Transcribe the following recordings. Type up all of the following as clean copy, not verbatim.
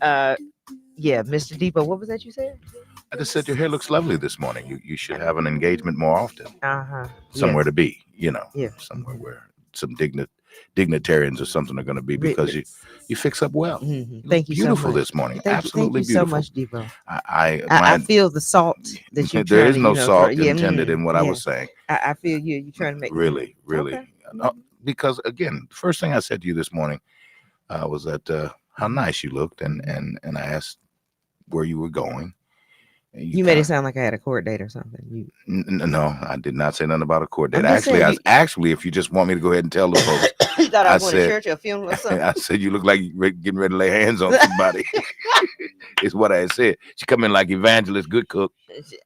Uh, yeah, Mr. Depot. What was that you said? I just said your hair looks lovely this morning. You should have an engagement more often. Uh-huh. Somewhere Yes. to be, Yeah. somewhere where some dignitarians or something are going to be because you fix up well. Mm-hmm. You look Thank you so beautiful much. this morning. Thank Absolutely you so beautiful. much, Depot. I I my feel the salt that you're there trying is to, no throw. salt Yeah, intended in what I yeah. was saying. I feel you trying to make Really, really. Okay. Because again, the first thing I said to you this morning was that how nice you looked, and I asked where you were going. And You made it sound like I had a court date or something. No, I did not say nothing about a court date. I'm just saying, Actually, if you just want me to go ahead and tell the folks, you thought I I was going to said, church or a funeral or something. I said you look like you're getting ready to lay hands on somebody. Is what I had said. She come in like evangelist, good cook.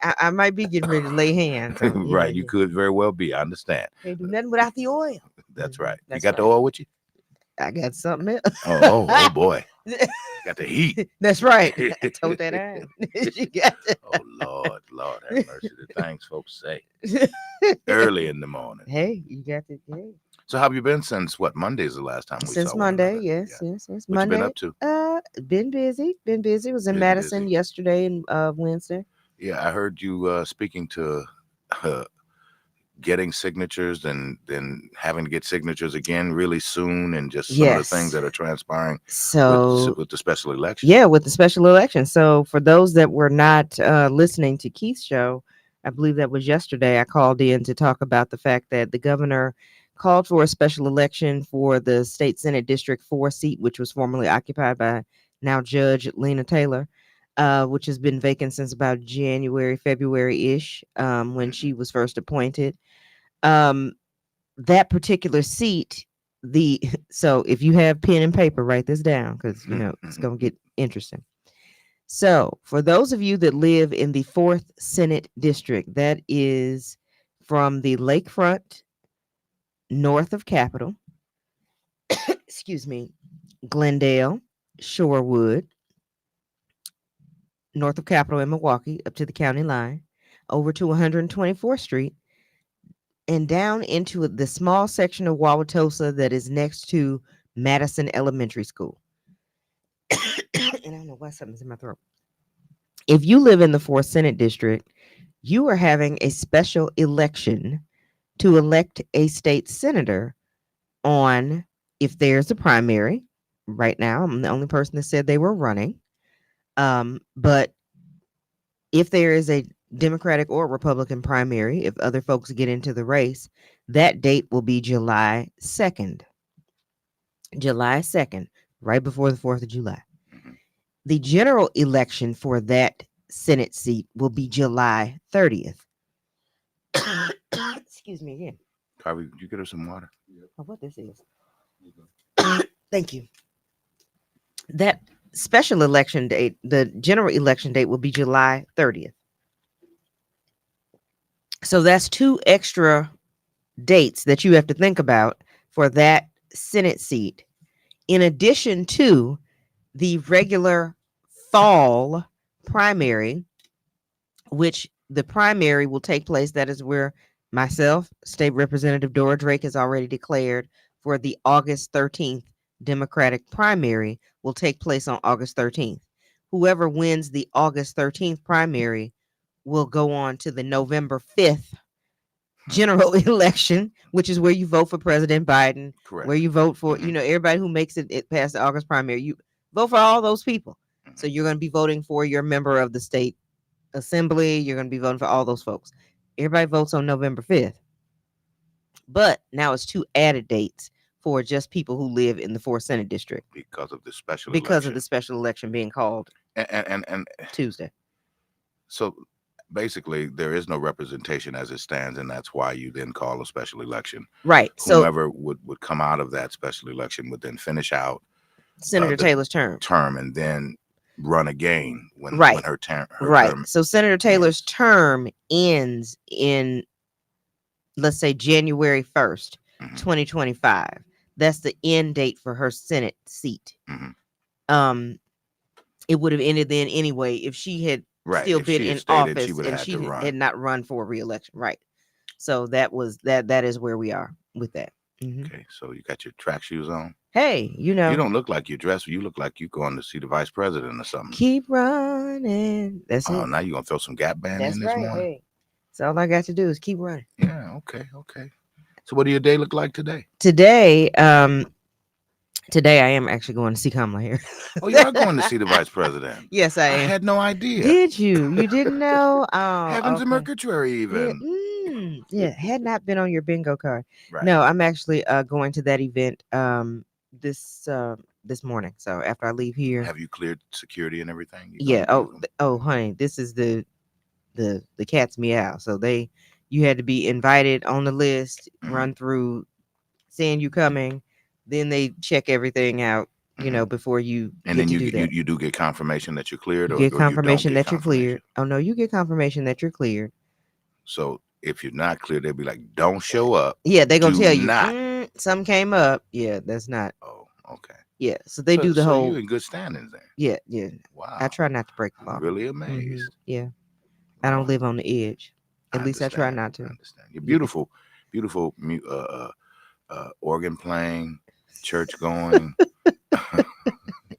I might be getting ready to lay hands. Right, you could very well be. I understand. Can't do nothing without the oil. That's right. You That's got the right. oil with you? I got something else. Oh boy. Got the heat. That's right. I told that out. She got it. Oh Lord have mercy. The things folks say early in the morning. Hey, you got it. Hey. So how have you been since what? Monday's the last time we Since saw one Monday, another? yes. What Monday. you been up to? Been busy. Been busy. Was in Been Madison busy. yesterday and Wednesday. Yeah, I heard you speaking to uh, getting signatures and then having to get signatures again really soon, and just some of the things Yes. that are transpiring So with the special election. yeah, with the special election. So for those that were not listening to Keith's show, I believe that was yesterday, I called in to talk about the fact that the governor called for a special election for the state Senate District 4 seat, which was formerly occupied by now Judge Lena Taylor, which has been vacant since about January, February-ish, when she was first appointed. Um, that particular seat, the so if you have pen and paper, write this down because it's gonna get interesting. So for those of you that live in the 4th Senate District, that is from the lakefront north of Capitol, excuse me, Glendale, Shorewood, north of Capitol in Milwaukee, up to the county line, over to 124th Street, and down into the small section of Wauwatosa that is next to Madison Elementary School. And I don't know why something's in my throat. If you live in the 4th Senate District, you are having a special election to elect a state senator on, if there's a primary. Right now, I'm the only person that said they were running. But if there is a Democratic or Republican primary, if other folks get into the race, that date will be July 2nd. July 2nd, right before the 4th of July. The general election for that Senate seat will be July 30th. Excuse me again. Carly, did you get her some water? Oh, what this is. Thank you. That special election date, the general election date will be July 30th. So that's 2 extra dates that you have to think about for that Senate seat, in addition to the regular fall primary, which the primary will take place. That is where myself, State Representative Dora Drake, has already declared for the August 13th Democratic primary will take place on August 13th. Whoever wins the August 13th primary will go on to the November 5th general election, which is where you vote for President Biden. Correct. Where you vote for, everybody who makes it past the August primary, you vote for all those people. So you're going to be voting for your member of the state assembly. You're going to be voting for all those folks. Everybody votes on November 5th. But now it's 2 added dates for just people who live in the 4th Senate District because of the special election being called and Tuesday. So basically, there is no representation as it stands, and that's why you then call a special election. Right. Whomever would come out of that special election would then finish out Senator Taylor's term, and then run again when her term. So Senator Taylor's term ends in, let's say, January 1st, 2025. That's the end date for her Senate seat. It would have ended then anyway if she had still been in office and she had not run for re-election. Right. So that is where we are with that. Okay, so you got your track shoes on? Hey, You don't look like you're dressed. You look like you're going to see the vice president or something. keep running. That's Oh, it. now you're gonna throw some Gap Band in That's this right. morning? Hey, so all I got to do is keep running. Yeah, okay, okay. So what do your day look like today? Today, today I am actually going to see Kamala here. Oh, you are going to see the vice president. Yes, I I am. had no idea. Did you? You didn't know? Oh, Heavens and okay. Mercury Yeah, even. yeah. Had not been on your bingo card. Right. No, I'm actually going to that event this this morning. So after I leave here, Have you cleared security and everything? You're yeah. gonna be Oh, honey, this is the cat's meow. So you had to be invited on the list, Mhm, run through, seeing you coming, then they check everything out. mhm. Before you And get then to you do get you, that. you do get confirmation that you're cleared, You or, get or you don't confirmation get that you're confirmation. cleared. Oh no, you get confirmation that you're cleared. So if you're not cleared, they'll be like, "Don't show up. Yeah, they're gonna Do tell you, not." something came up. Yeah, that's not. Oh, okay. Yeah, so they So do the so you whole. in good standings there. Yeah, yeah. I Wow. try not to break the I'm law. really amazed. Yeah, I don't Well, live on the edge. I At least I try understand. not I to. understand. You're Yeah. beautiful, beautiful organ playing, church going,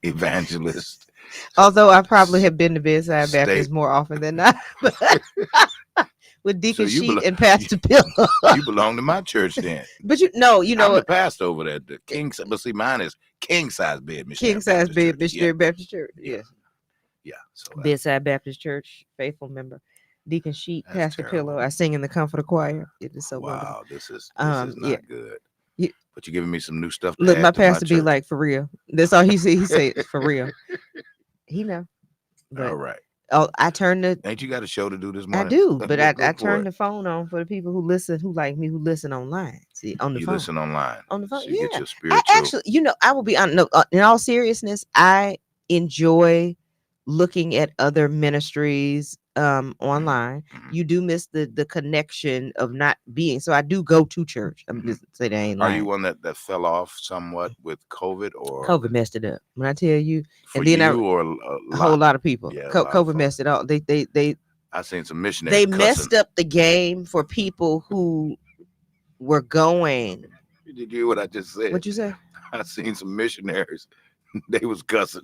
evangelist. Although I probably S- have been to Bedside State. Baptist more often than not, but with So Deacon you Sheet belong and you, Pastor Pillow. you belong to my church then. But you know, you know I'm the what? pastor over there. The king, but see, mine is king size bed King missionary size Baptist bed church. Yeah, missionary Baptist church. yeah, Yes, yeah. So Bedside Baptist Church, faithful member. Deacon Sheet, that's Pastor Pillow. terrible. I sing in the Comforter Choir. It is so wonderful. Wow, this is Yeah. not good. You, But you're giving me some new stuff to look, my add to my pastor be church. like, for real. That's all he say. He say for real. He know, All but right. oh, I turn the. Ain't you got a show to do this I morning? do, but Go, I go for turn it. the phone on for the people who listen, who like me, who listen online. See, on the You phone. listen online, On the phone. so you get Yeah. your I spiritual. actually, I will be on. No, in all seriousness, I enjoy looking at other ministries Mhm, online. mhm. You do miss the connection of not being. So I do go to church. I'm Mhm. just say they ain't Are you lying. one that fell off somewhat with COVID, or COVID messed it up. When I tell you, for and then you, or a a whole lot? lot of people. Yeah, a lot of COVID folks. messed it all. I seen some missionaries They cussing. messed up the game for people who were going. Did you hear what I just said? What you say? I seen some missionaries. They was cussing.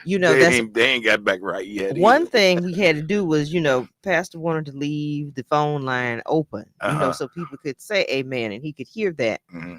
That's They ain't got back right yet one either. thing we had to do was, Pastor wanted to leave the phone line open, Uh-huh. so people could say amen and he could hear that Hmm.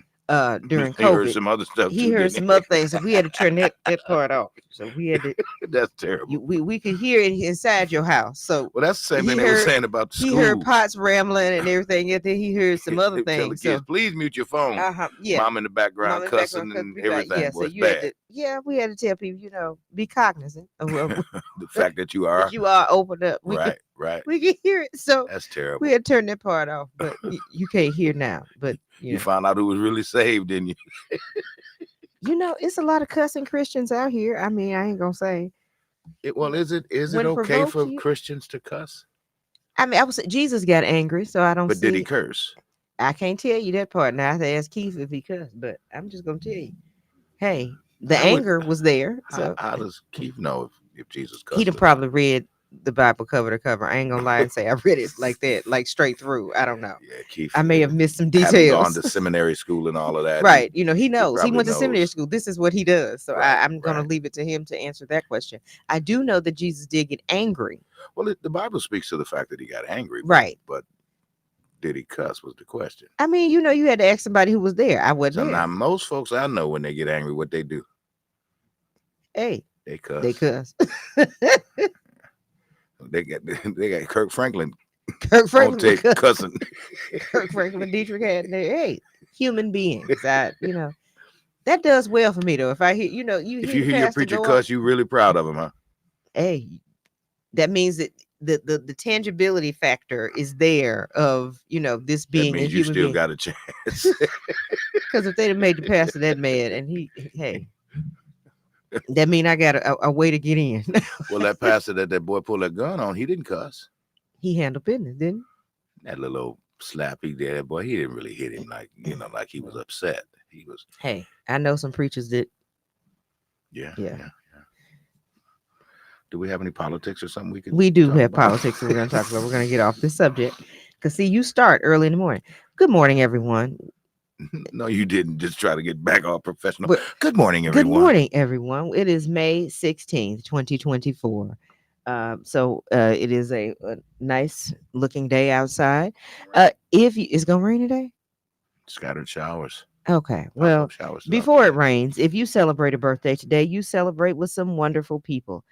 during He heard COVID. some other stuff He too, heard didn't some other things, so we had to turn that part off. So we had to he? That's terrible. we could hear it inside your house. So Well, that's the same thing he they were heard saying about the he heard schools. pots rambling and everything, and then he heard some other They tell the things. kids, So please mute your phone. yeah. Mom in the Mom background and background cussing could and be back. everything. Yeah, Well, so it's you had bad. to, we had to tell people, be cognizant of The fact that you that are you are opened up. right, right. We can hear it. So That's we terrible. had to turn that part off, but you can't hear now. But You found out who was really saved, didn't you? it's a lot of cussing Christians out here. I mean, I ain't gonna say Well, is it when okay provoked for you. Christians to cuss? I mean, I was Jesus got angry, so I don't But did he see. curse? I can't tell you that part. Now I have to ask Keith if he cussed, but I'm just gonna tell you. Hey, the How would anger was there, so how does Keith know if Jesus he'd cussed have or not? probably read the Bible cover to cover. I ain't gonna lie and say I read it like that, like straight through. I don't know. Yeah, Keith, I may have missed some having gone details. to seminary school and all of that, Right. He he knows. He probably went to seminary knows. school. This is what he does. So Right, I'm going to right. leave it to him to answer that question. I do know that Jesus did get angry. Well, the Bible speaks to the fact that he got angry, Right. but did he cuss was the question. I mean, you had to ask somebody who was there. I wasn't So now there. most folks I know when they get angry, what they do? Hey, They they cuss. cuss. They got Kirk Franklin Kirk on Franklin would tape cuss. cussing. Kirk Franklin, Dietrich had there. Hey, human beings. That does well for me though. If I hear, you If hear you the hear your pastor preacher go off. cuss, you really proud of him, huh? Hey, that means that the tangibility factor is there of this That being a means you human still being. got a chance. Because if they'd have made the pastor that mad, and hey, that mean I got a way to get in. Well, that pastor that boy pulled that gun on, he didn't cuss. He handled business, didn't That little old slap he did, boy, he didn't really hit him like he was upset. He was, he? Hey, I know some preachers that. yeah, Yeah, yeah. Do we have any politics or something we could we do talk have about? politics that we're going to talk about. We're going to get off this subject because see, you start early in the morning. Good morning, everyone. No, you didn't. Just try to get back all professional. But Good morning, good everyone. morning, everyone. It is May 16th, 2024. It is a nice looking day outside. If you, it's gonna rain today. Scattered showers. Okay. Pop up Well, showers throughout the before it day. rains, if you celebrate a birthday today, you celebrate with some wonderful people.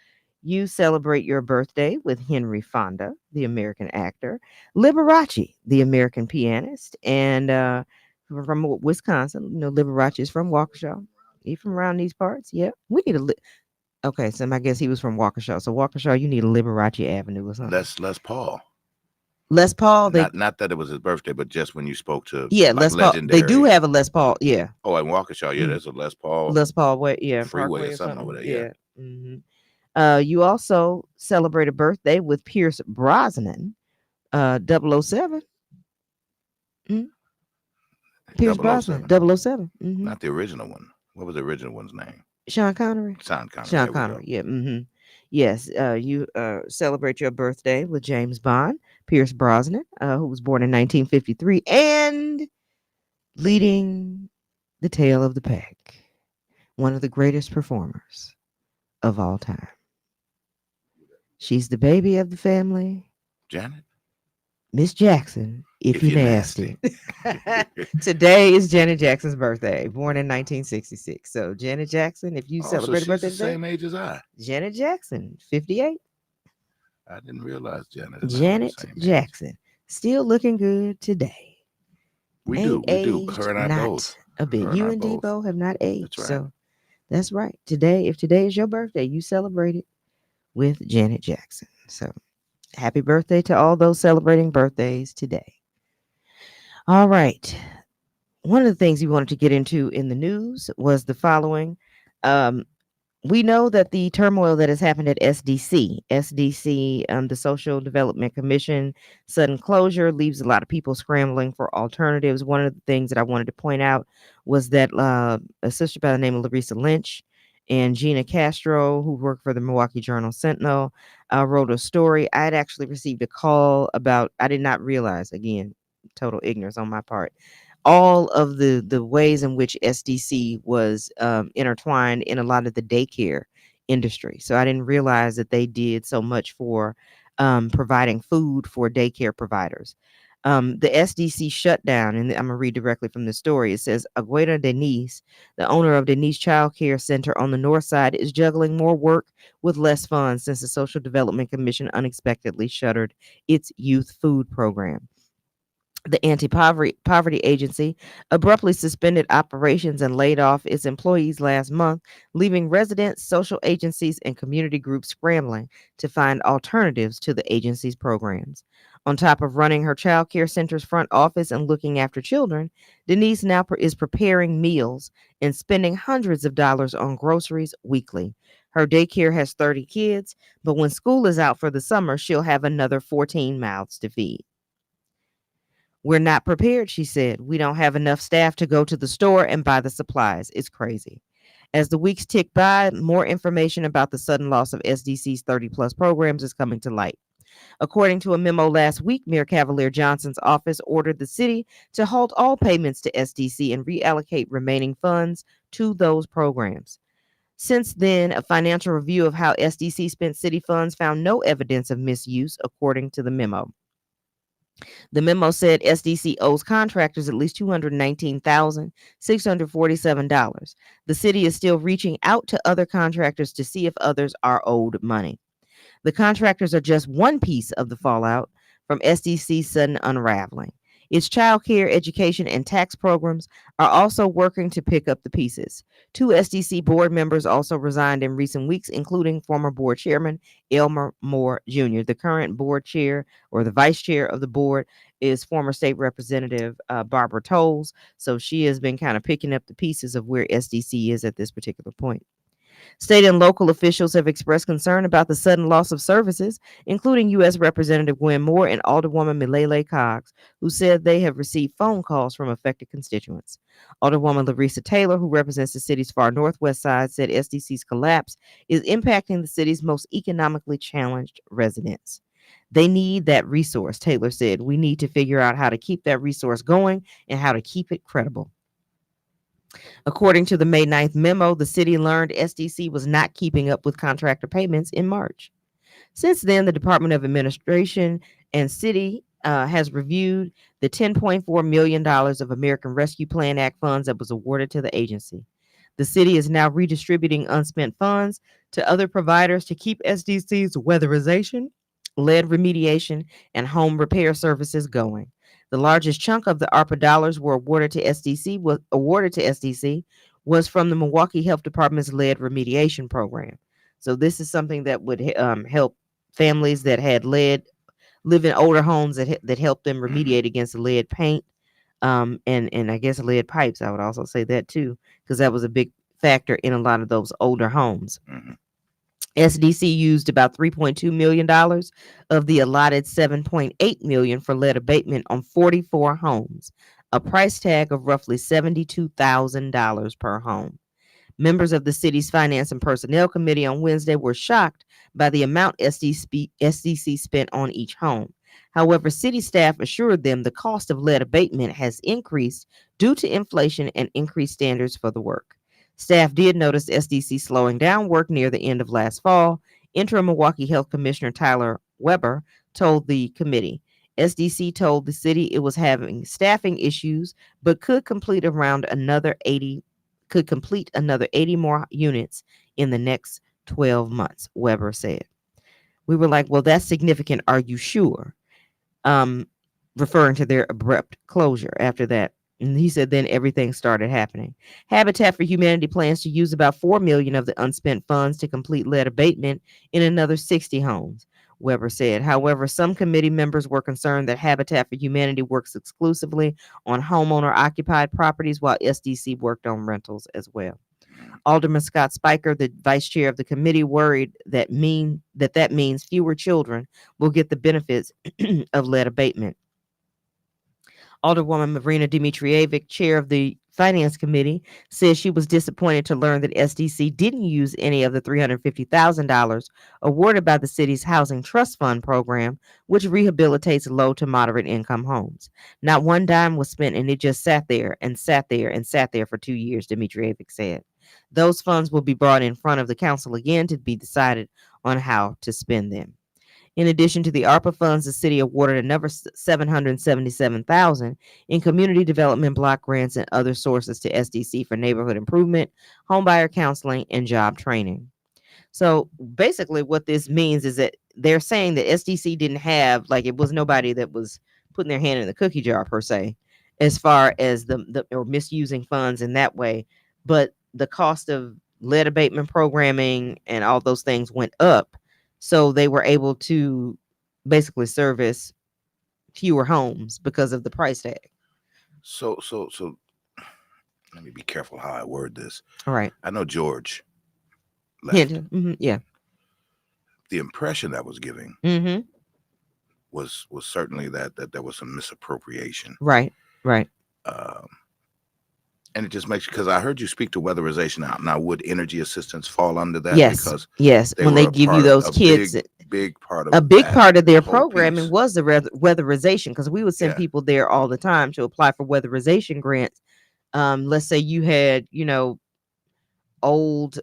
You celebrate your birthday with Henry Fonda, the American actor, Liberace, the American pianist, and from Wisconsin. You know, Liberace is from Waukesha. He from around these parts? Yeah. We need a okay. So I guess he was from Waukesha. So Waukesha, you need a Liberace Avenue or something. Les Paul. Les Paul, they Not that it was his birthday, but just when you spoke to yeah, like Les Paul. They do legendary. have a Les Paul. Yeah. Oh, in Waukesha, yeah, Mm, there's a Les Paul Les Paul way, yeah, freeway or Parkway or something over something. there. Yeah. Yeah. You also celebrate a birthday with Pierce Brosnan, 007. Mm, Pierce Double O Brosnan, Seven. 007. Not the original one. What was the original one's name? Sean Connery. Sean Connery. Sean There we go. Connery, yeah. Yes, you celebrate your birthday with James Bond, Pierce Brosnan, who was born in 1953, and leading the tail of the pack, one of the greatest performers of all time. She's the baby of the family, Janet. Miss Jackson, if If you you're nasty. nasty. Today is Janet Jackson's birthday, born in 1966. So, Janet Jackson, if you Oh, so celebrate a she's birthday the today, same age as I. Janet Jackson, 58. I didn't realize Janet and I were the Janet same age. Jackson, still looking good today. We Ain't do. We do. aged Her and I not both. a bit. Her and You I and both. Debo have not aged. That's right. So, that's right. Today, if today is your birthday, you celebrate it with Janet Jackson. So, happy birthday to all those celebrating birthdays today. All right. One of the things we wanted to get into in the news was the following. Um, we know that the turmoil that has happened at SDC, the Social Development Commission, sudden closure leaves a lot of people scrambling for alternatives. One of the things that I wanted to point out was that a sister by the name of Larissa Lynch and Gina Castro, who worked for the Milwaukee Journal Sentinel, wrote a story. I had actually received a call about, I did not realize, again, total ignorance on my part, all of the ways in which SDC was intertwined in a lot of the daycare industry. So I didn't realize that they did so much for providing food for daycare providers. The SDC shutdown, and I'm gonna read directly from the story. It says Agueda Denise, the owner of Denise Child Care Center on the north side, is juggling more work with less funds since the Social Development Commission unexpectedly shuttered its youth food program. The Anti-Poverty Agency abruptly suspended operations and laid off its employees last month, leaving residents, social agencies, and community groups scrambling to find alternatives to the agency's programs. On top of running her child care center's front office and looking after children, Denise now is preparing meals and spending hundreds of dollars on groceries weekly. Her daycare has 30 kids, but when school is out for the summer, she'll have another 14 mouths to feed. We're not prepared, she said. We don't have enough staff to go to the store and buy the supplies. It's crazy. As the weeks tick by, more information about the sudden loss of SDC's 30 plus programs is coming to light. According to a memo last week, Mayor Cavalier Johnson's office ordered the city to halt all payments to SDC and reallocate remaining funds to those programs. Since then, a financial review of how SDC spent city funds found no evidence of misuse, according to the memo. The memo said SDC owes contractors at least $219,647. The city is still reaching out to other contractors to see if others are owed money. The contractors are just one piece of the fallout from SDC's sudden unraveling. Its child care, education, and tax programs are also working to pick up the pieces. Two SDC board members also resigned in recent weeks, including former board chairman Elmer Moore Jr. The current board chair or the vice chair of the board is former state representative Barbara Tolles. So she has been kind of picking up the pieces of where SDC is at this particular point. State and local officials have expressed concern about the sudden loss of services, including U.S. Representative Gwen Moore and Alderwoman Milele Cox, who said they have received phone calls from affected constituents. Alderwoman Larissa Taylor, who represents the city's far northwest side, said SDC's collapse is impacting the city's most economically challenged residents. They need that resource, Taylor said. We need to figure out how to keep that resource going and how to keep it credible. According to the May 9th memo, the city learned SDC was not keeping up with contractor payments in March. Since then, the Department of Administration and City has reviewed the $10.4 million of American Rescue Plan Act funds that was awarded to the agency. The city is now redistributing unspent funds to other providers to keep SDC's weatherization, lead remediation, and home repair services going. The largest chunk of the ARPA dollars were awarded to SDC was from the Milwaukee Health Department's lead remediation program. So this is something that would help families that had lead live in older homes that help them Hmm. remediate against lead paint, and I guess lead pipes. I would also say that too, because that was a big factor in a lot of those older homes. Hmm. SDC used about $3.2 million of the allotted $7.8 million for lead abatement on 44 homes, a price tag of roughly $72,000 per home. Members of the city's Finance and Personnel Committee on Wednesday were shocked by the amount SDC spent on each home. However, city staff assured them the cost of lead abatement has increased due to inflation and increased standards for the work. Staff did notice SDC slowing down work near the end of last fall. Interim Milwaukee Health Commissioner Tyler Weber told the committee. SDC told the city it was having staffing issues, but could complete another 80 more units in the next 12 months, Weber said. We were like, well, that's significant. Are you sure? Um, Referring to their abrupt closure after that. And he said then everything started happening. Habitat for Humanity plans to use about 4 million of the unspent funds to complete lead abatement in another 60 homes, Weber said. However, some committee members were concerned that Habitat for Humanity works exclusively on homeowner occupied properties while SDC worked on rentals as well. Alderman Scott Spiker, the vice chair of the committee, worried that means fewer children will get the benefits of lead abatement. Alderwoman Marina Dimitrijevic, chair of the Finance Committee, says she was disappointed to learn that SDC didn't use any of the $350,000 awarded by the city's Housing Trust Fund program, which rehabilitates low to moderate income homes. Not one dime was spent, and it just sat there and sat there and sat there for 2 years, Dimitrijevic said. Those funds will be brought in front of the council again to be decided on how to spend them. In addition to the ARPA funds, the city awarded another 777,000 in community development block grants and other sources to SDC for neighborhood improvement, homebuyer counseling, and job training. So basically, what this means is that they're saying that SDC didn't have, like, it was nobody that was putting their hand in the cookie jar per se, as far as the or misusing funds in that way, but the cost of lead abatement programming and all those things went up, so they were able to basically service fewer homes because of the price tag. So let me be careful how I word this. All right. I know George left. Hint. Yeah. The impression that was giving Mm-hmm. was certainly that there was some misappropriation. Right. Right. Um, and it just makes, because I heard you speak to weatherization out. Now, would energy assistance fall under that? Yes. Because Yes. they When were they a give you part of those a kids, big part a of big that part of their whole programming piece. was the weatherization, because we would send Yeah. people there all the time to apply for weatherization grants. Let's say you had, old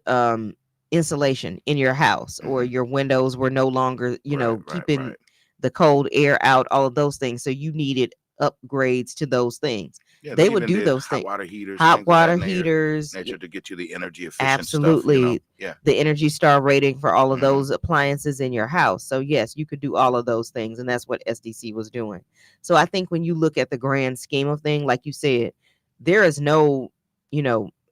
insulation in your house, or Hmm. your windows were no longer, keeping Right. the cold air out, all of those things. So you needed upgrades to those things. Yeah, they They would even do did those hot things. water heaters, Hot things of that water heaters, nature to get you the energy efficient stuff. absolutely. Yeah. The Energy Star rating for all of Hmm. those appliances in your house. So yes, you could do all of those things, and that's what SDC was doing. So I think when you look at the grand scheme of thing, like you said, there is no,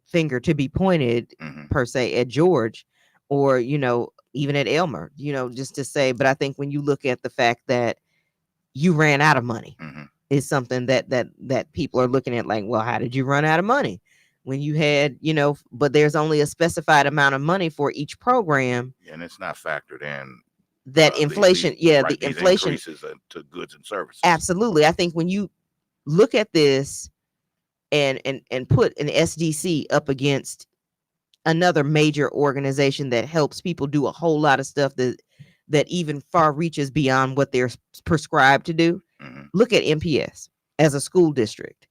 finger to be pointed Hmm. per se at George, or even at Elmer, just to say. But I think when you look at the fact that you ran out of money, Hmm. is something that people are looking at, like, well, how did you run out of money when you had, but there's only a specified amount of money for each program. And it's not factored in That inflation, yeah, the these inflation, increases to goods and services. absolutely. I think when you look at this and put an SDC up against another major organization that helps people do a whole lot of stuff that even far reaches beyond what they're prescribed to do. Hmm. Look at MPS as a school district.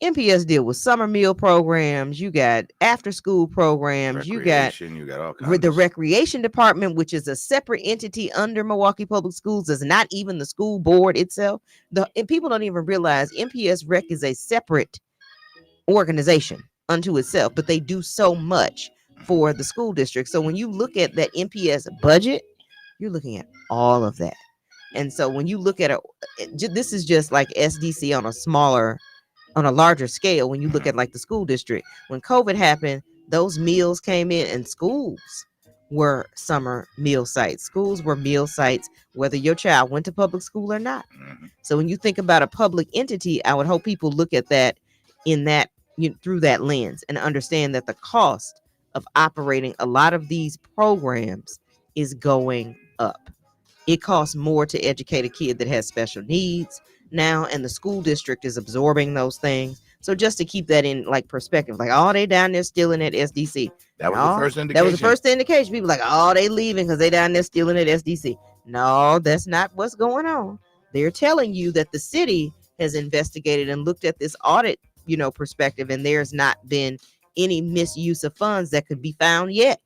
MPS deal with summer meal programs. You got after school programs. You got Recreation, you got all kinds the of recreation department, which is a separate entity under Milwaukee Public Schools, is not even the school board itself. And people don't even realize MPS Rec is a separate organization unto itself, but they do so much for the school district. So when you look at that MPS budget, you're looking at all of that. And so when you look at this is just like SDC on a larger scale. When you look at like the school district, when COVID happened, those meals came in, and schools were summer meal sites. Schools were meal sites, whether your child went to public school or not. So when you think about a public entity, I would hope people look at that in that through that lens and understand that the cost of operating a lot of these programs is going up. It costs more to educate a kid that has special needs now, and the school district is absorbing those things. So just to keep that in like perspective, like, oh, they down there stealing at SDC. that was the No, first indication. that was the first indication. People like, oh, they leaving because they down there stealing at SDC. No, that's not what's going on. They're telling you that the city has investigated and looked at this audit, perspective, and there's not been any misuse of funds that could be found yet.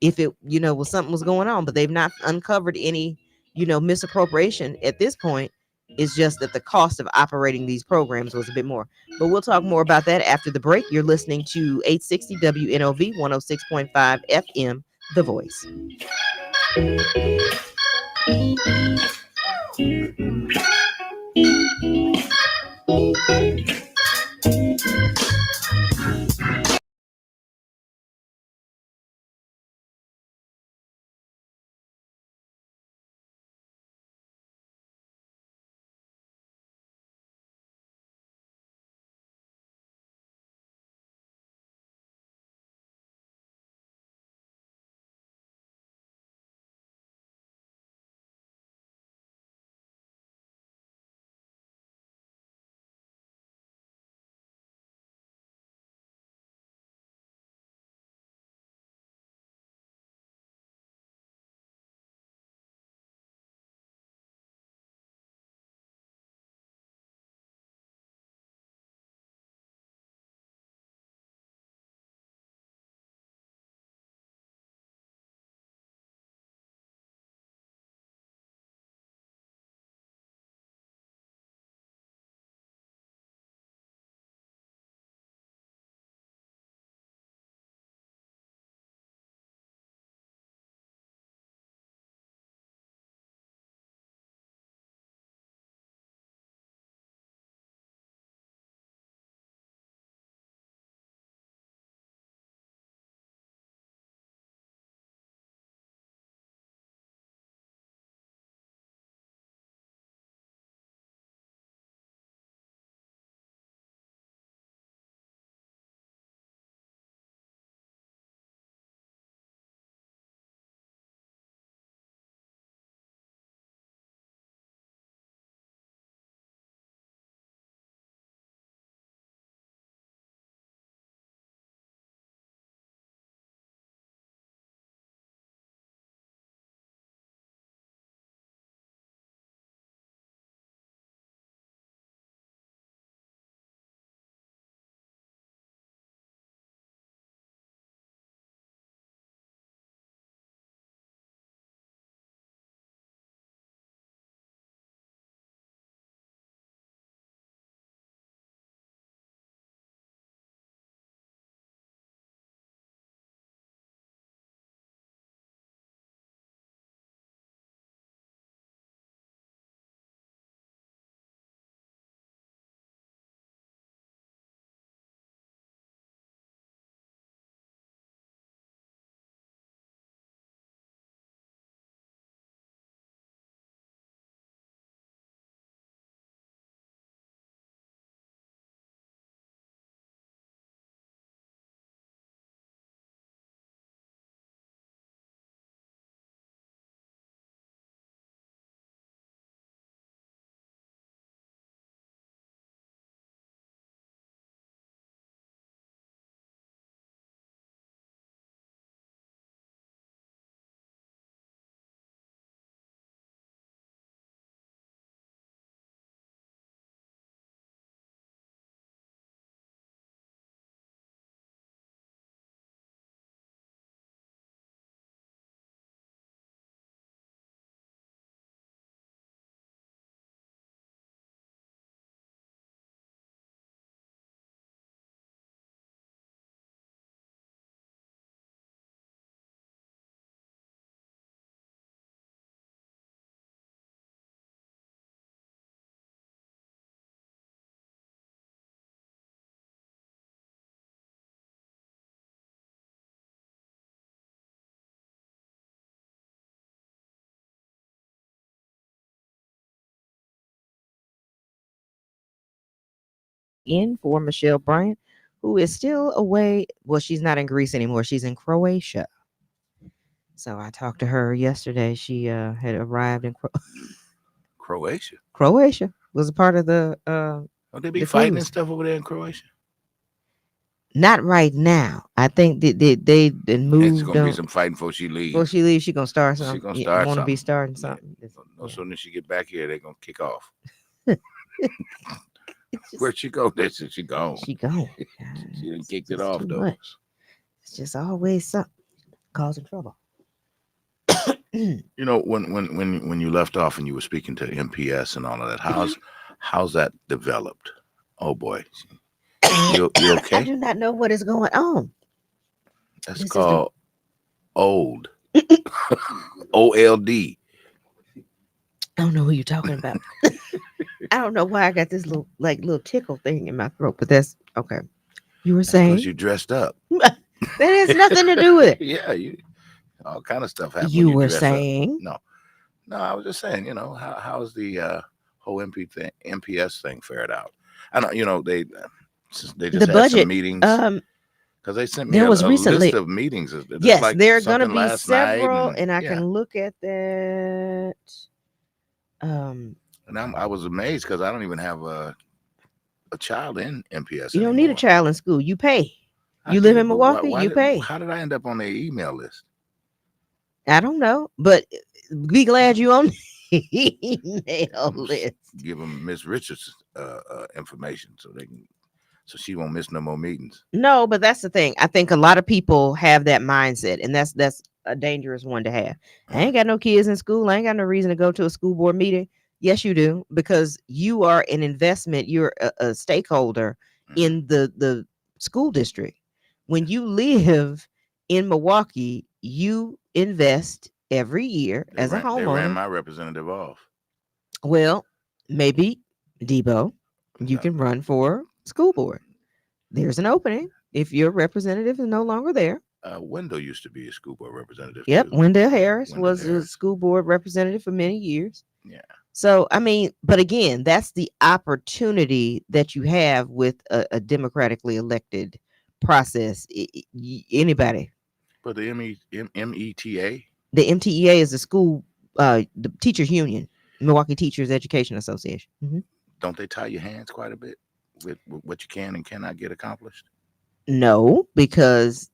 If it, was something was going on, but they've not uncovered any, misappropriation at this point. It's just that the cost of operating these programs was a bit more. But we'll talk more about that after the break. You're listening to 860 WNOV 106.5 FM, The Voice. in for Michelle Bryant, who is still away. Well, she's not in Greece anymore. She's in Croatia. So I talked to her yesterday. She had arrived in Croatia. Croatia. Was a part of Don't they be the fighting and cruise. stuff over there in Croatia? Not right now. I think they It's moved gonna be on. some fighting before she Before leaves. she leaves, she gonna start She something. gonna Yeah, start want to be something. starting Yeah. something. No Yeah. sooner as she get back here, they're gonna kick off. It's just, Where'd she go? This she gone. she gone. She done It's kicked it just off too though. much. It's just always something causing trouble. You know, when you left off and you were speaking to MPS and all of that, how's that developed? Oh boy, you I okay? do not know what is going on. That's This is the called old. OLD. I don't know who you're talking about. I don't know why I got this little tickle thing in my throat, but that's okay. You were That's because saying you dressed up. that has nothing to do with it. Yeah, all kind of stuff happen when You you were dress up. saying No, I was just saying. You know, how's the whole MPS thing fared out? I don't. You know, they just the had some budget. meetings because they sent me There was a list recently. of meetings. There's Yes, like there are going to something be last night, several, and and I yeah, can look at that. Um, and I was amazed because I don't even have a child in MPS you don't need a anymore. child in school. You pay. I You live get in it, but why? Milwaukee. You Did? pay. How did I end up on their email list? I don't know, but be glad you on the email list. Give them Miss Richards' information so she won't miss no more meetings. No, but that's the thing. I think a lot of people have that mindset, and that's a dangerous one to have. I ain't got no kids in school. I ain't got no reason to go to a school board meeting. Yes, you do, because you are an investment. You're a stakeholder in the school district. When you live in Milwaukee, you invest every year as a They ran homeowner. my representative off. Well, maybe Debo, you No, can run for school board. There's an opening if your representative is no longer there. Wendell used to be a school board representative Yep, too. Wendell Harris Wendell was a Harris. school board representative for many years. Yeah. So, I mean, but again, that's the opportunity that you have with a democratically elected process. Anybody, But the META, the MTEA is the school, the teachers union, Milwaukee Teachers Education Association. don't they tie your hands quite a bit with what you can and cannot get accomplished? No, because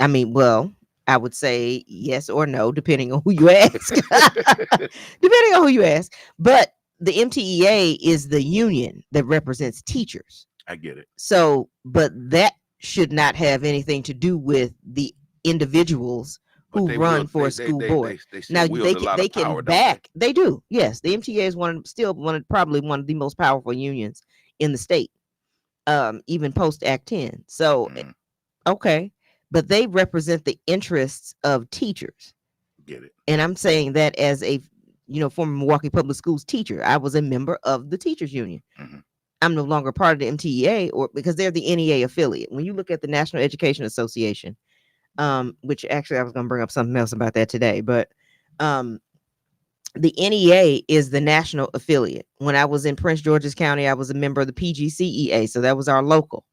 I mean, well, I would say yes or no, depending on who you ask. Depending on who you ask. But the MTEA is the union that represents teachers. I get it. So, but that should not have anything to do with the individuals But who they run wield, for a school board. they still Now wield a lot they of power, can don't they? back. They do. Yes, the MTA is probably one of the most powerful unions in the state. Even post Act 10. So Mhm. okay, but they represent the interests of teachers. Get it. And I'm saying that as a former Milwaukee Public Schools teacher. I was a member of the teachers union. Mhm. I'm no longer part of the MTEA or because they're the NEA affiliate. When you look at the National Education Association, which actually I was going to bring up something else about that today, but the NEA is the national affiliate. When I was in Prince George's County, I was a member of the PGCEA, so that was our local.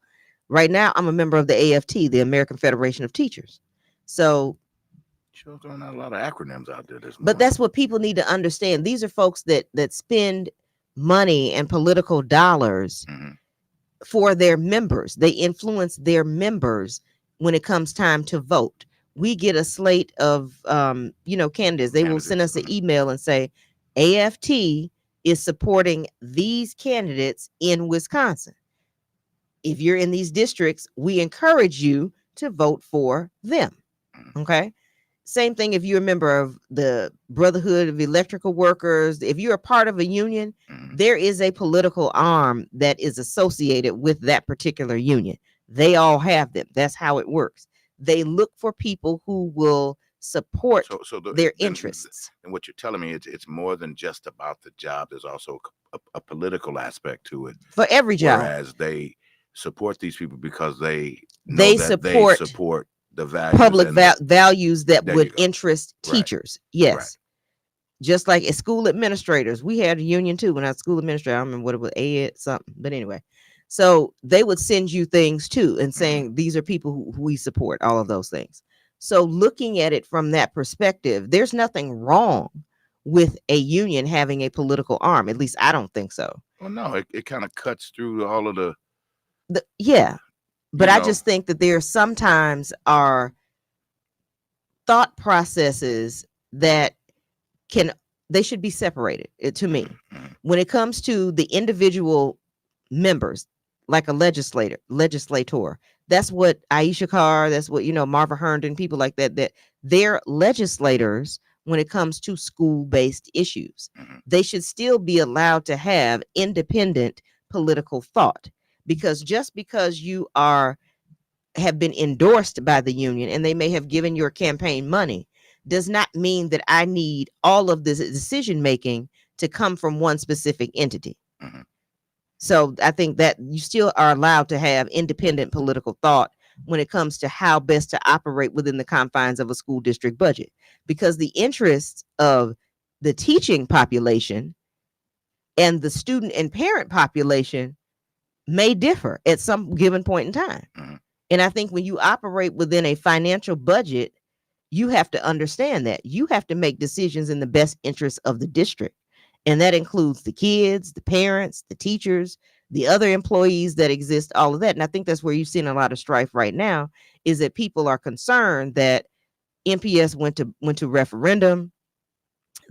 Right now, I'm a member of the AFT, the American Federation of Teachers. So, Sure, throwing out a lot of acronyms out there this morning. but that's what people need to understand. These are folks that spend money and political dollars for their members. They influence their members when it comes time to vote. We get a slate of candidates. They will send us an email and say AFT is supporting these candidates in Wisconsin. If you're in these districts, we encourage you to vote for them. Okay. Same thing if you're a member of the Brotherhood of Electrical Workers. If you're a part of a union, there is a political arm that is associated with that particular union. They all have them. That's how it works. They look for people who will support their interests. And what you're telling me, it's more than just about the job. There's also a political aspect to it. For every job. Whereas they support these people because they support the values public values that would interest teachers. Right. Yes. Right. Just like as school administrators, we had a union too. When I was school administrator, I don't remember what it was, ed something. But anyway, So they would send you things too and Hmm. saying these are people who we support, all of those things. So looking at it from that perspective, there's nothing wrong with a union having a political arm. At least I don't think so. Well, no, it kind of cuts through all of the, Yeah, but you I know. just think that there sometimes are thought processes that can they should be separated, to me. Mhm. When it comes to the individual members, like a legislator, that's what Aisha Carr, that's what, Marva Herndon, people like that, that they're legislators. When it comes to school-based issues, Mhm. they should still be allowed to have independent political thought, because just because you are have been endorsed by the union and they may have given your campaign money does not mean that I need all of this decision making to come from one specific entity. Mhm. So I think that you still are allowed to have independent political thought when it comes to how best to operate within the confines of a school district budget, because the interests of the teaching population and the student and parent population may differ at some given point in time. Mhm. And I think when you operate within a financial budget, you have to understand that you have to make decisions in the best interest of the district. And that includes the kids, the parents, the teachers, the other employees that exist, all of that. And I think that's where you've seen a lot of strife right now, is that people are concerned that MPS went to referendum,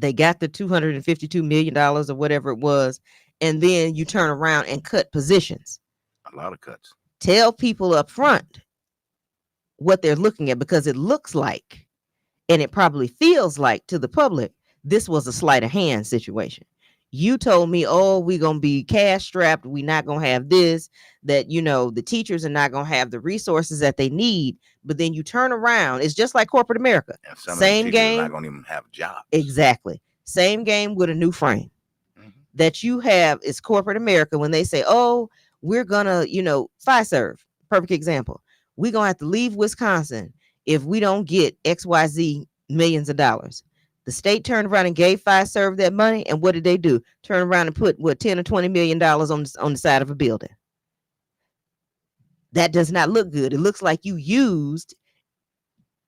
they got the $252 million or whatever it was, and then you turn around and cut positions. A lot of cuts. Tell people up front what they're looking at, because it looks like, and it probably feels like to the public, this was a sleight of hand situation. You told me, oh, we're going to be cash strapped. We're not going to have this, that, the teachers are not going to have the resources that they need. But then you turn around. It's just like corporate America. And some of them Same teachers are not game. going to even have jobs. Exactly. Same game with a new frame Mhm. that you have is corporate America when they say, oh, we're gonna, Fiserv, perfect example. We're gonna have to leave Wisconsin if we don't get XYZ millions of dollars. The state turned around and gave Fiserv that money, and what did they do? Turn around and put what, $10 or $20 million on the side of a building. That does not look good. It looks like you used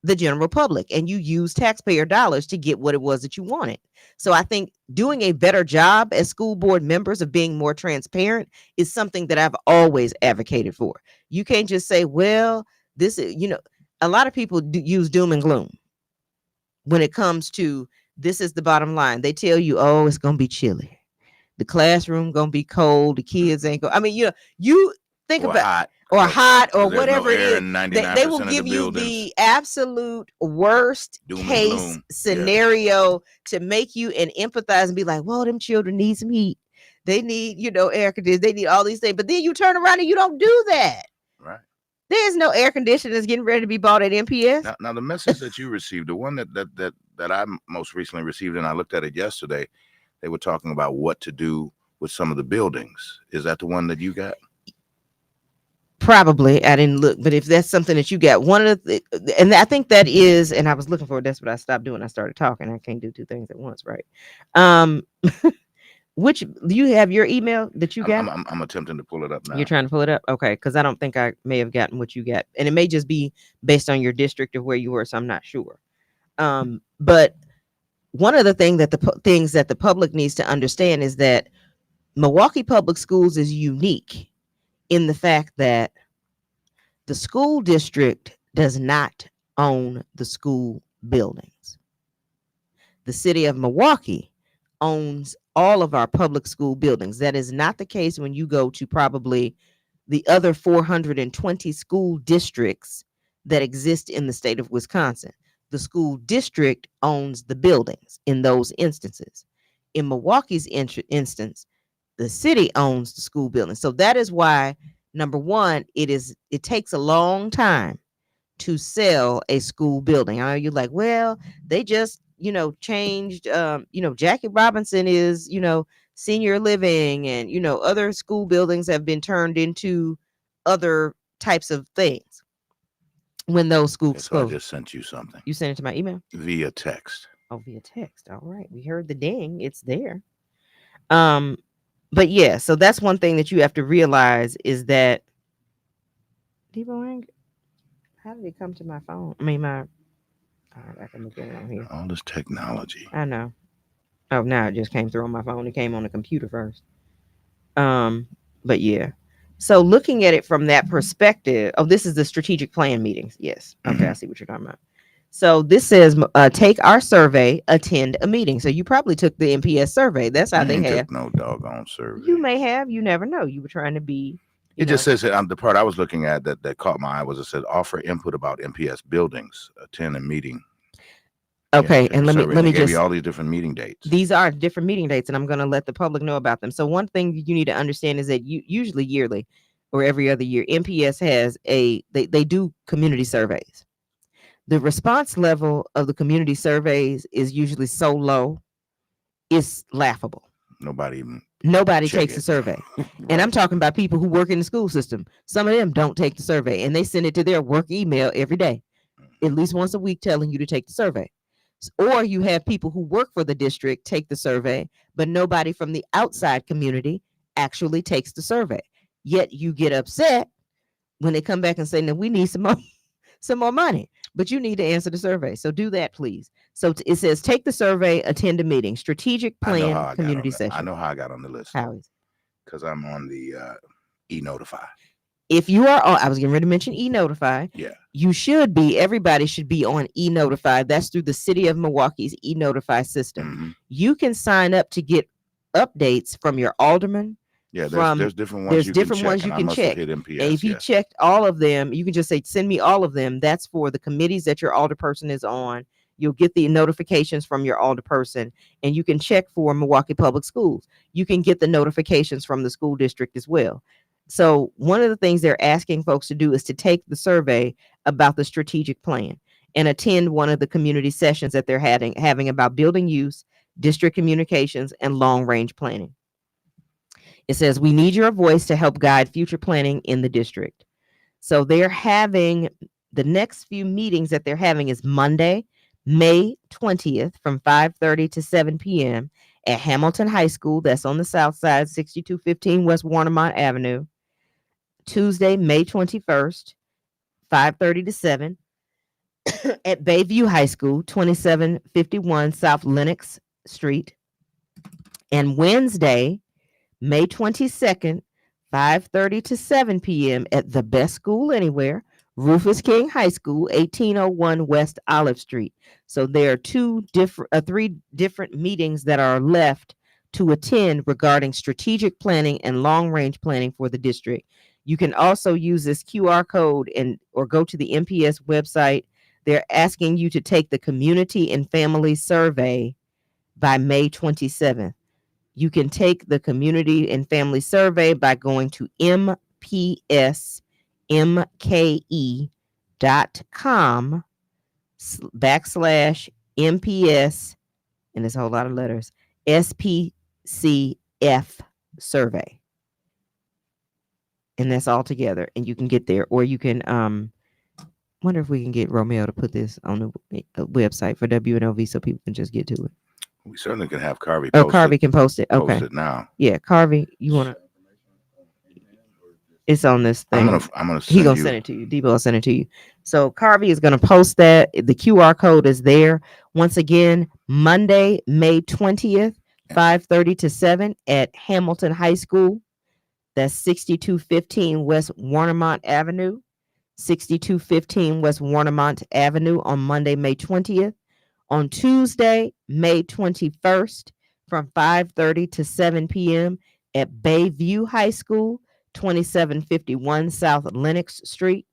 the general public and you use taxpayer dollars to get what it was that you wanted. So I think doing a better job as school board members of being more transparent is something that I've always advocated for. You can't just say, well, this is, a lot of people use doom and gloom when it comes to, this is the bottom line. They tell you, oh, it's going to be chilly. The classroom going to be cold. The kids ain't going, I mean, you think Or about, hot. or hot or Because there's no whatever it air is. in They will 99% of the give you buildings. the absolute worst Doom and case gloom. Yeah. scenario to make you and empathize and be like, well, them children need some heat. They need, air conditioning. They need all these things. But then you turn around and you don't do that. Right. There's no air conditioner that's getting ready to be bought at MPS. Now the message that you received, the one that I most recently received, and I looked at it yesterday, they were talking about what to do with some of the buildings. Is that the one that you got? Probably. I didn't look, but if that's something that you got, one of the, and I think that is, and I was looking for it, that's what I stopped doing. I started talking. I can't do two things at once, right? Um, which, do you have your email that you got? I'm attempting to pull it up now. You're trying to pull it up? Okay, because I don't think I may have gotten what you got. And it may just be based on your district or where you were, so I'm not sure. But one of the things that the public needs to understand is that Milwaukee Public Schools is unique in the fact that the school district does not own the school buildings. The city of Milwaukee owns all of our public school buildings. That is not the case when you go to probably the other 420 school districts that exist in the state of Wisconsin. The school district owns the buildings in those instances. In Milwaukee's instance, the city owns the school building. So that is why, number one, it takes a long time to sell a school building. I know you're like, well, they just, changed, Jackie Robinson is, senior living, and, other school buildings have been turned into other types of things when those Okay, schools so I close. just sent you something You sent it to my email? via text. Oh, via text. All right. We heard the ding. It's there. Um, But yeah, so that's one thing that you have to realize is that Debo, how did it come to my phone? I mean, my. All right, I can look at it on here. All this technology. I know. Oh, now it just came through on my phone. It came on the computer first. Um, but yeah. So looking at it from that perspective, oh, this is the strategic plan meetings. Yes. Okay, I see what you're talking about. So this says, take our survey, attend a meeting. So you probably took the MPS survey. That's how I they ain't have. took no doggone survey. You may have. You never know. You were trying to be. It just says the part I was looking at that caught my eye was it said offer input about MPS buildings, attend a meeting. Okay, and let me give just you all these different meeting dates. These are different meeting dates, and I'm going to let the public know about them. So one thing you need to understand is that usually yearly or every other year, MPS has they do community surveys. The response level of the community surveys is usually so low, it's laughable. Nobody takes the survey. Right. And I'm talking about people who work in the school system. Some of them don't take the survey, and they send it to their work email every day, at least once a week, telling you to take the survey. Or you have people who work for the district take the survey, but nobody from the outside community actually takes the survey. Yet you get upset when they come back and say, "No, we need some more money." But you need to answer the survey. So do that, please. So it says, take the survey, attend a meeting, strategic plan, community session. I know how I got on the list. How is it? Because I'm on the e-notify. If you are on, I was getting ready to mention e-notify. Yeah. You should be, everybody should be on e-notify. That's through the city of Milwaukee's e-notify system. Mm-hmm. You can sign up to get updates from your alderman. Yeah, there's different ones. There's different ones you can check. And if you checked all of them, you can just say, send me all of them. That's for the committees that your alderperson is on. You'll get the notifications from your alderperson, and you can check for Milwaukee Public Schools. You can get the notifications from the school district as well. So one of the things they're asking folks to do is to take the survey about the strategic plan and attend one of the community sessions that they're having about building use, district communications, and long-range planning. It says, we need your voice to help guide future planning in the district. So they're having, the next few meetings that they're having is Monday, May 20th from 5:30 to 7 p.m. at Hamilton High School. That's on the south side, 6215 West Warnemont Avenue. Tuesday, May 21st, 5:30 to 7 at Bayview High School, 2751 South Lenox Street. And Wednesday, May 22nd, 5:30 to 7 p.m. at the best school anywhere, Rufus King High School, 1801 West Olive Street. So there are three different meetings that are left to attend regarding strategic planning and long-range planning for the district. You can also use this QR code or go to the MPS website. They're asking you to take the community and family survey by May 27th. You can take the community and family survey by going to mpsmke.com/MPS, and there's a whole lot of letters, SPCF survey. And that's all together, and you can get there, or you can wonder if we can get Romeo to put this on the website for WNOV so people can just get to it. We certainly can have Carvey post it. Oh, Carvey can post it. Okay. Post it now. Yeah, Carvey, you want to? It's on this thing. I'm gonna He gonna send it to you. Debo will send it to you. So Carvey is gonna post that. The QR code is there. Once again, Monday, May 20th, 5:30 to 7 at Hamilton High School. That's 6215 West Warnemont Avenue. 6215 West Warnemont Avenue on Monday, May 20th. On Tuesday, May 21st, from 5:30 to 7 p.m. at Bayview High School, 2751 South Lenox Street.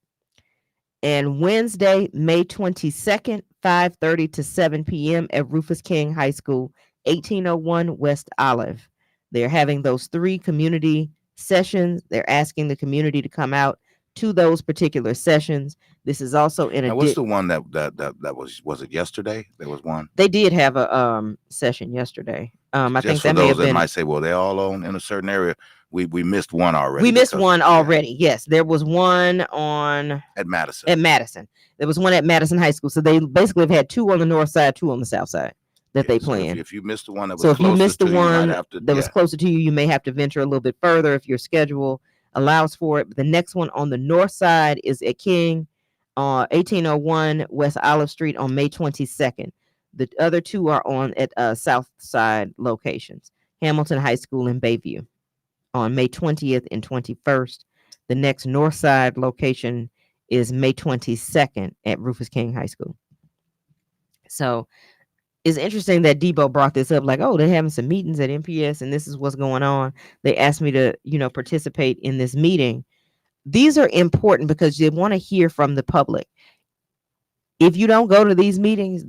And Wednesday, May 22nd, 5:30 to 7 p.m. at Rufus King High School, 1801 West Olive. They're having those three community sessions. They're asking the community to come out to those particular sessions. This is also in a. What's the one that was it yesterday? There was one. They did have a session yesterday. I think that may have been. That might say, well, they're all on in a certain area. We missed one already. We missed one already. Yeah. Yes, there was one at Madison. There was one at Madison High School. So they basically have had two on the north side, two on the south side. that Yeah. they So plan. if you missed the one that was So if you closest missed the to you, you might one have to. that was Yeah. closer to you, you may have to venture a little bit further if your schedule allows for it. But the next one on the north side is at King, 1801 West Olive Street on May 22nd. The other two are on at south side locations, Hamilton High School and Bayview on May 20th and 21st. The next north side location is May 22nd at Rufus King High School. So it's interesting that Debo brought this up, like, oh, they're having some meetings at MPS and this is what's going on. They asked me to, participate in this meeting. These are important because they want to hear from the public. If you don't go to these meetings,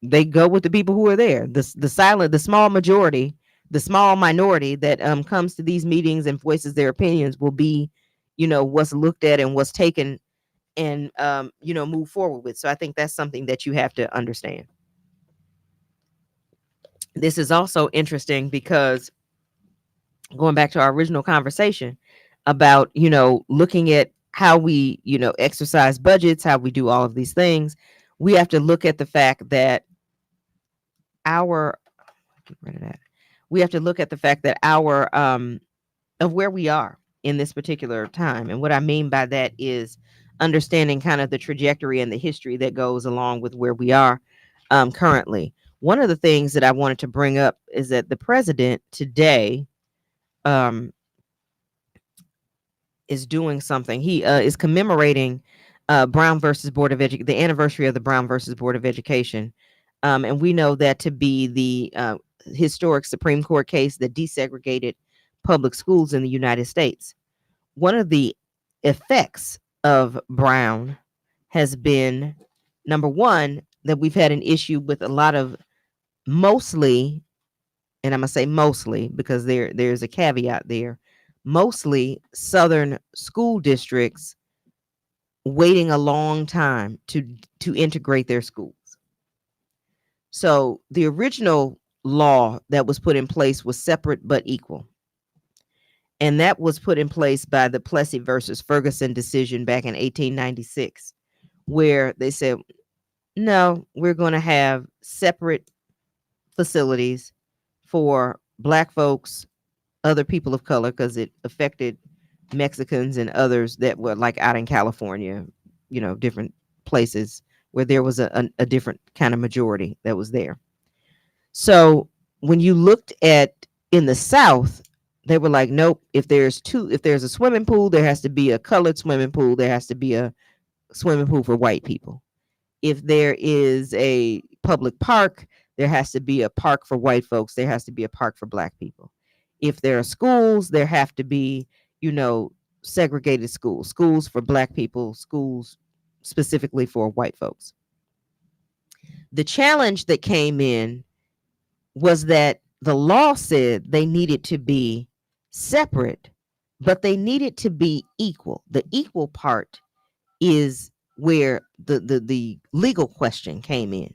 they go with the people who are there. The small majority, the small minority that comes to these meetings and voices their opinions will be, what's looked at and what's taken and move forward with. So I think that's something that you have to understand. This is also interesting because going back to our original conversation about, looking at how we, exercise budgets, how we do all of these things, we have to look at the fact that our get rid of that. We have to look at the fact that our of where we are in this particular time. And what I mean by that is understanding kind of the trajectory and the history that goes along with where we are currently. One of the things that I wanted to bring up is that the president today um, is doing something. He is commemorating Brown versus Board of Education, the anniversary of the Brown versus Board of Education. And we know that to be the historic Supreme Court case that desegregated public schools in the United States. One of the effects of Brown has been, number one, that we've had an issue with a lot of mostly, and I'm gonna say mostly because there's a caveat there, mostly Southern school districts waiting a long time to integrate their schools. So the original law that was put in place was separate but equal. And that was put in place by the Plessy versus Ferguson decision back in 1896, where they said, no, we're going to have separate facilities for Black folks, other people of color, because it affected Mexicans and others that were like out in California, different places where there was a different kind of majority that was there. So when you looked at in the South, they were like, nope, if there's a swimming pool, there has to be a colored swimming pool. There has to be a swimming pool for white people. If there is a public park, there has to be a park for white folks. There has to be a park for Black people. If there are schools, there have to be, segregated schools for Black people, schools specifically for white folks. The challenge that came in was that the law said they needed to be separate, but they needed to be equal. The equal part is where the legal question came in.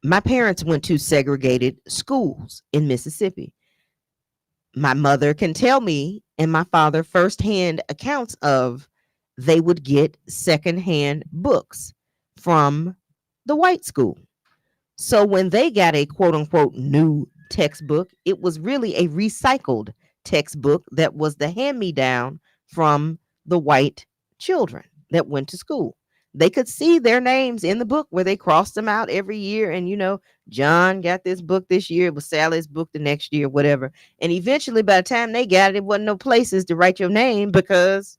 My parents went to segregated schools in Mississippi. My mother can tell me and my father firsthand accounts of they would get secondhand books from the white school. So when they got a quote unquote new textbook, it was really a recycled textbook that was the hand me down from the white children that went to school. They could see their names in the book where they crossed them out every year. And, John got this book this year. It was Sally's book the next year, whatever. And eventually, by the time they got it, it wasn't no places to write your name because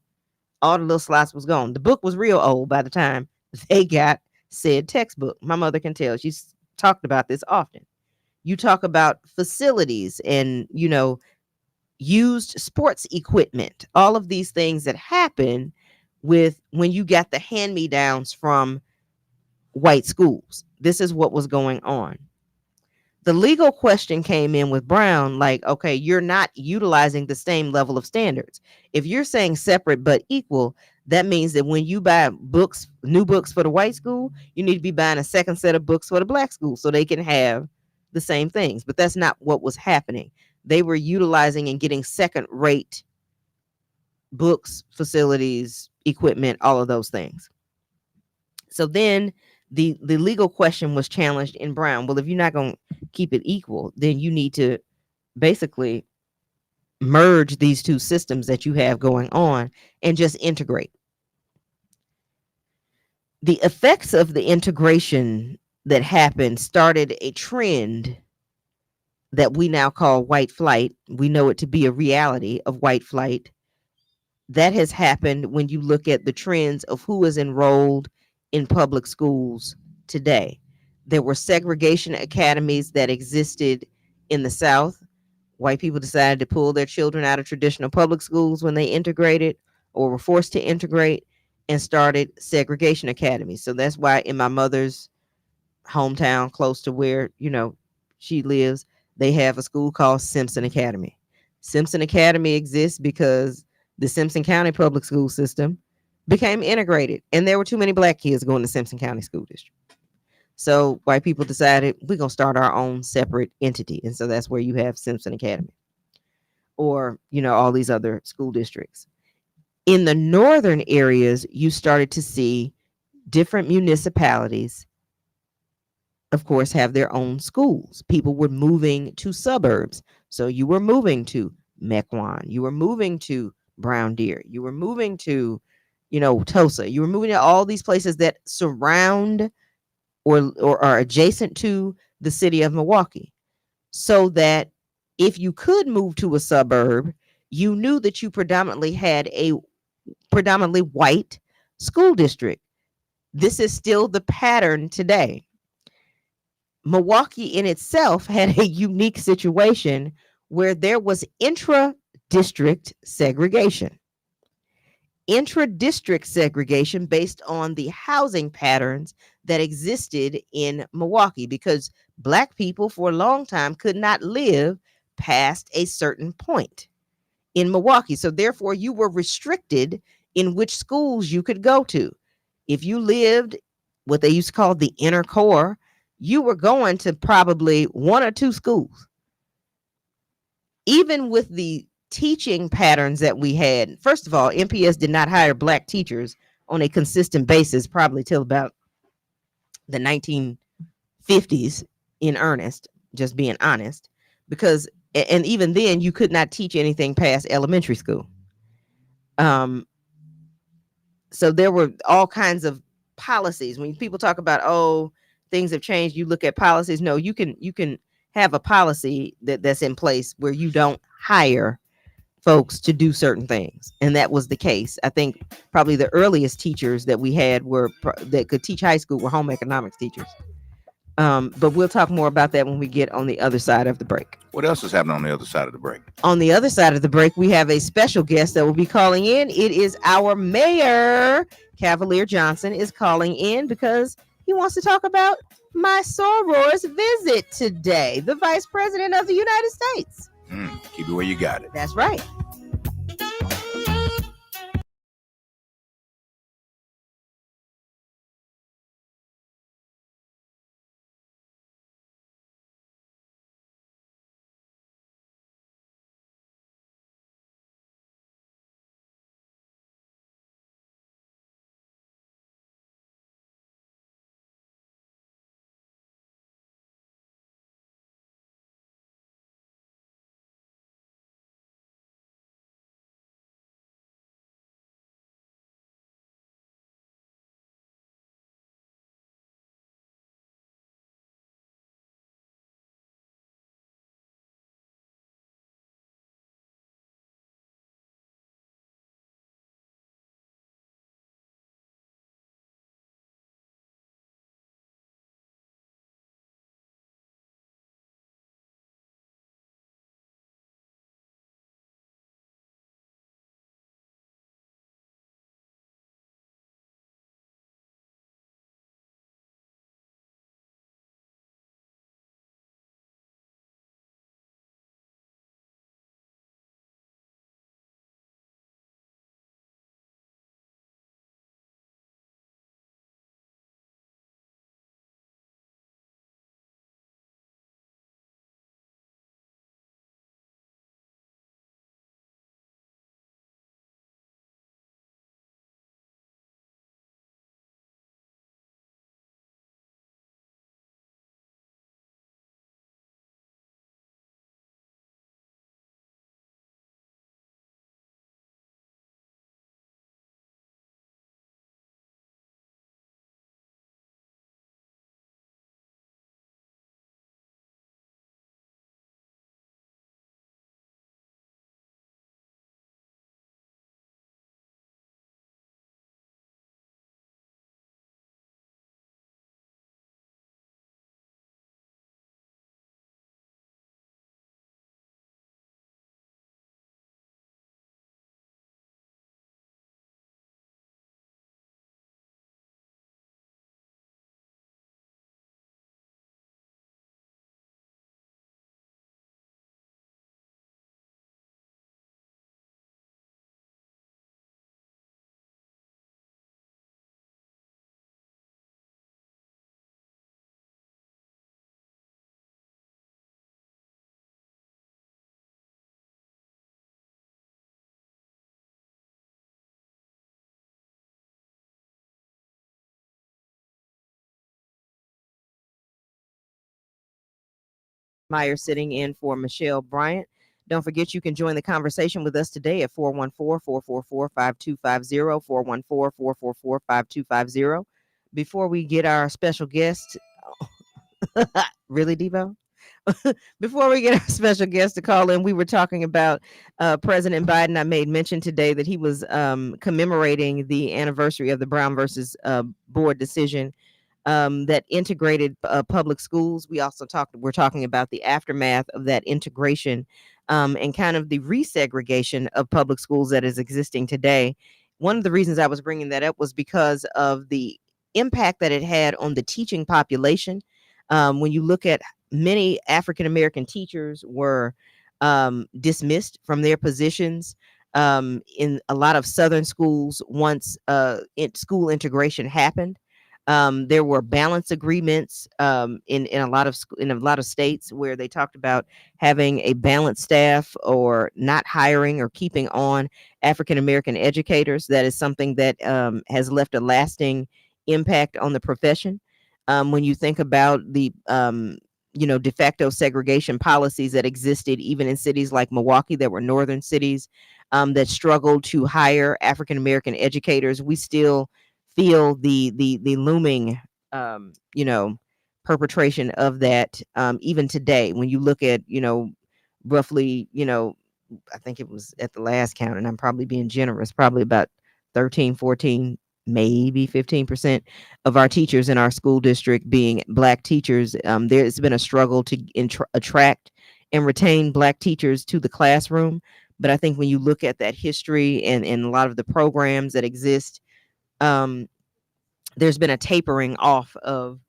all the little slots was gone. The book was real old by the time they got said textbook. My mother can tell. She's talked about this often. You talk about facilities and, used sports equipment, all of these things that happen with when you got the hand-me-downs from white schools. This is what was going on. The legal question came in with Brown, like, okay, you're not utilizing the same level of standards. If you're saying separate but equal, that means that when you buy books, new books for the white school, you need to be buying a second set of books for the Black school so they can have the same things. But that's not what was happening. They were utilizing and getting second rate books, facilities, equipment, all of those things. So then The legal question was challenged in Brown. Well, if you're not going to keep it equal, then you need to basically merge these two systems that you have going on and just integrate. The effects of the integration that happened started a trend that we now call white flight. We know it to be a reality of white flight. That has happened when you look at the trends of who is enrolled in public schools today. There were segregation academies that existed in the South. White people decided to pull their children out of traditional public schools when they integrated or were forced to integrate and started segregation academies. So that's why in my mother's hometown, close to where, she lives, they have a school called Simpson Academy. Simpson Academy exists because the Simpson County public school system became integrated and there were too many black kids going to Simpson County School District. So white people decided we're going to start our own separate entity. And so that's where you have Simpson Academy or, all these other school districts. In the northern areas, you started to see different municipalities, of course, have their own schools. People were moving to suburbs. So you were moving to Mequon, you were moving to Brown Deer, you were moving to, Tosa, you were moving to all these places that surround or are adjacent to the city of Milwaukee. So that if you could move to a suburb, you knew that you predominantly had a predominantly white school district. This is still the pattern today. Milwaukee in itself had a unique situation where there was intra-district segregation. Intra-district segregation based on the housing patterns that existed in Milwaukee because black people for a long time could not live past a certain point in Milwaukee. So therefore you were restricted in which schools you could go to. If you lived what they used to call the inner core, you were going to probably one or two schools. Even with the teaching patterns that we had, first of all, MPS did not hire black teachers on a consistent basis, probably till about the 1950s in earnest, just being honest, because, and even then, you could not teach anything past elementary school. So there were all kinds of policies. When people talk about, oh, things have changed, you look at policies. No, you can have a policy that's in place where you don't hire folks to do certain things, and that was the case. I think probably the earliest teachers that we had were that could teach high school were home economics teachers. But we'll talk more about that when we get on the other side of the break. What else is happening on the other side of the break? On the other side of the break, we have a special guest that will be calling in. It is our mayor. Cavalier Johnson is calling in because he wants to talk about my soror's visit today, the Vice President of the United States. Keep it where you got it. That's right. Meyer sitting in for Michelle Bryant. Don't forget you can join the conversation with us today at 414-444-5250, 414-444-5250. Before we get our special guest, really, Devo? Before we get our special guest to call in, we were talking about President Biden. I made mention today that he was commemorating the anniversary of the Brown versus Board decision that integrated public schools. We're talking about the aftermath of that integration and kind of the resegregation of public schools that is existing today. One of the reasons I was bringing that up was because of the impact that it had on the teaching population. When you look at many African American teachers were dismissed from their positions in a lot of Southern schools once school integration happened. There were balance agreements in a lot of in a lot of states where they talked about having a balanced staff or not hiring or keeping on African American educators. That is something that has left a lasting impact on the profession. When you think about the de facto segregation policies that existed even in cities like Milwaukee, that were northern cities that struggled to hire African American educators, we still feel the looming perpetration of that even today. When you look at roughly, I think it was at the last count, and I'm probably being generous, probably about 13, 14, maybe 15% of our teachers in our school district being Black teachers. There's been a struggle to attract and retain Black teachers to the classroom. But I think when you look at that history and a lot of the programs that exist, um, there's been a tapering off of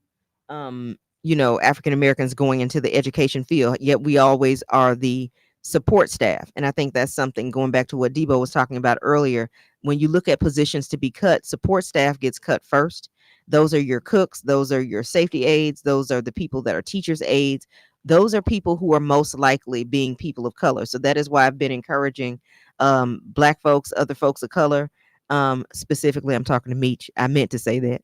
African Americans going into the education field, yet we always are the support staff. And I think that's something, going back to what Debo was talking about earlier. When you look at positions to be cut, support staff gets cut first. Those are your cooks, those are your safety aides, those are the people that are teachers' aides. Those are people who are most likely being people of color. So that is why I've been encouraging Black folks, other folks of color. Specifically, I'm talking to Meech. I meant to say that.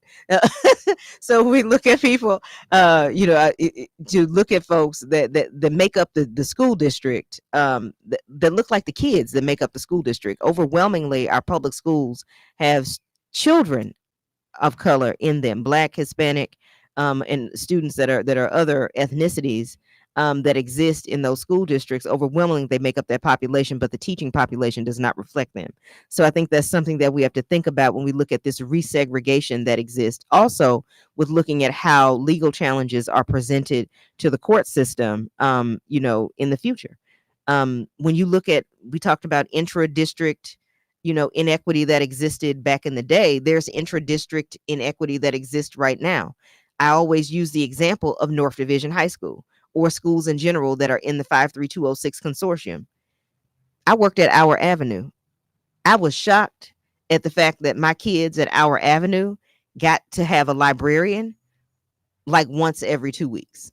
So we look at people, to look at folks that make up the school district, that look like the kids that make up the school district. Overwhelmingly, our public schools have children of color in them, Black, Hispanic, and students that are other ethnicities that exist in those school districts. Overwhelmingly, they make up that population, but the teaching population does not reflect them. So I think that's something that we have to think about when we look at this resegregation that exists. Also, with looking at how legal challenges are presented to the court system, in the future. When you look at, we talked about intra-district, inequity that existed back in the day. There's intra-district inequity that exists right now. I always use the example of North Division High School, or schools in general that are in the 53206 consortium. I worked at Our Avenue. I was shocked at the fact that my kids at Our Avenue got to have a librarian like once every 2 weeks.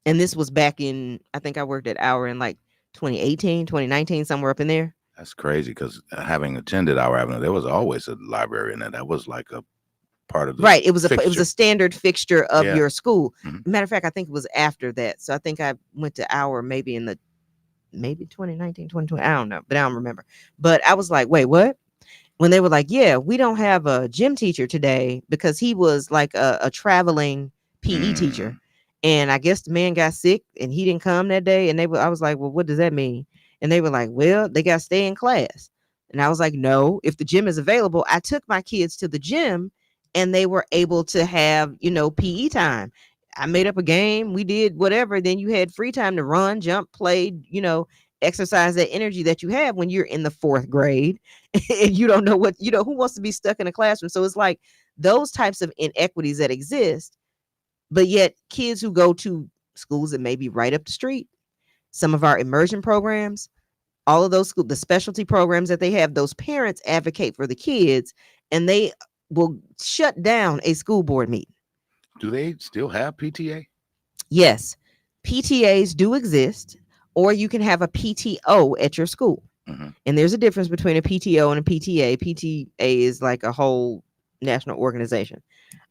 And this was back in, I think I worked at Our in like 2018, 2019, somewhere up in there. That's crazy, because having attended Our Avenue, there was always a library in there. That was like a part of the Right. It was fixture. a standard fixture of Yeah. your school. Mhm. Matter of fact, I think it was after that. So I think I went to Our maybe in the 2019, 2020. I don't know, but I don't remember. But I was like, wait, what? When they were like, yeah, we don't have a gym teacher today because he was like a traveling PE teacher. And I guess the man got sick and he didn't come that day. And I was like, well, what does that mean? And they were like, well, they got to stay in class. And I was like, no, if the gym is available. I took my kids to the gym and they were able to have, PE time. I made up a game. We did whatever. Then you had free time to run, jump, play, exercise that energy that you have when you're in the fourth grade and you don't know who wants to be stuck in a classroom. So it's like those types of inequities that exist, but yet kids who go to schools that may be right up the street, some of our immersion programs, all of those the specialty programs that they have, those parents advocate for the kids and they will shut down a school board meeting. Do they still have PTA? Yes, PTAs do exist, or you can have a PTO at your school. Mhm. And there's a difference between a PTO and a PTA. PTA is like a whole national organization.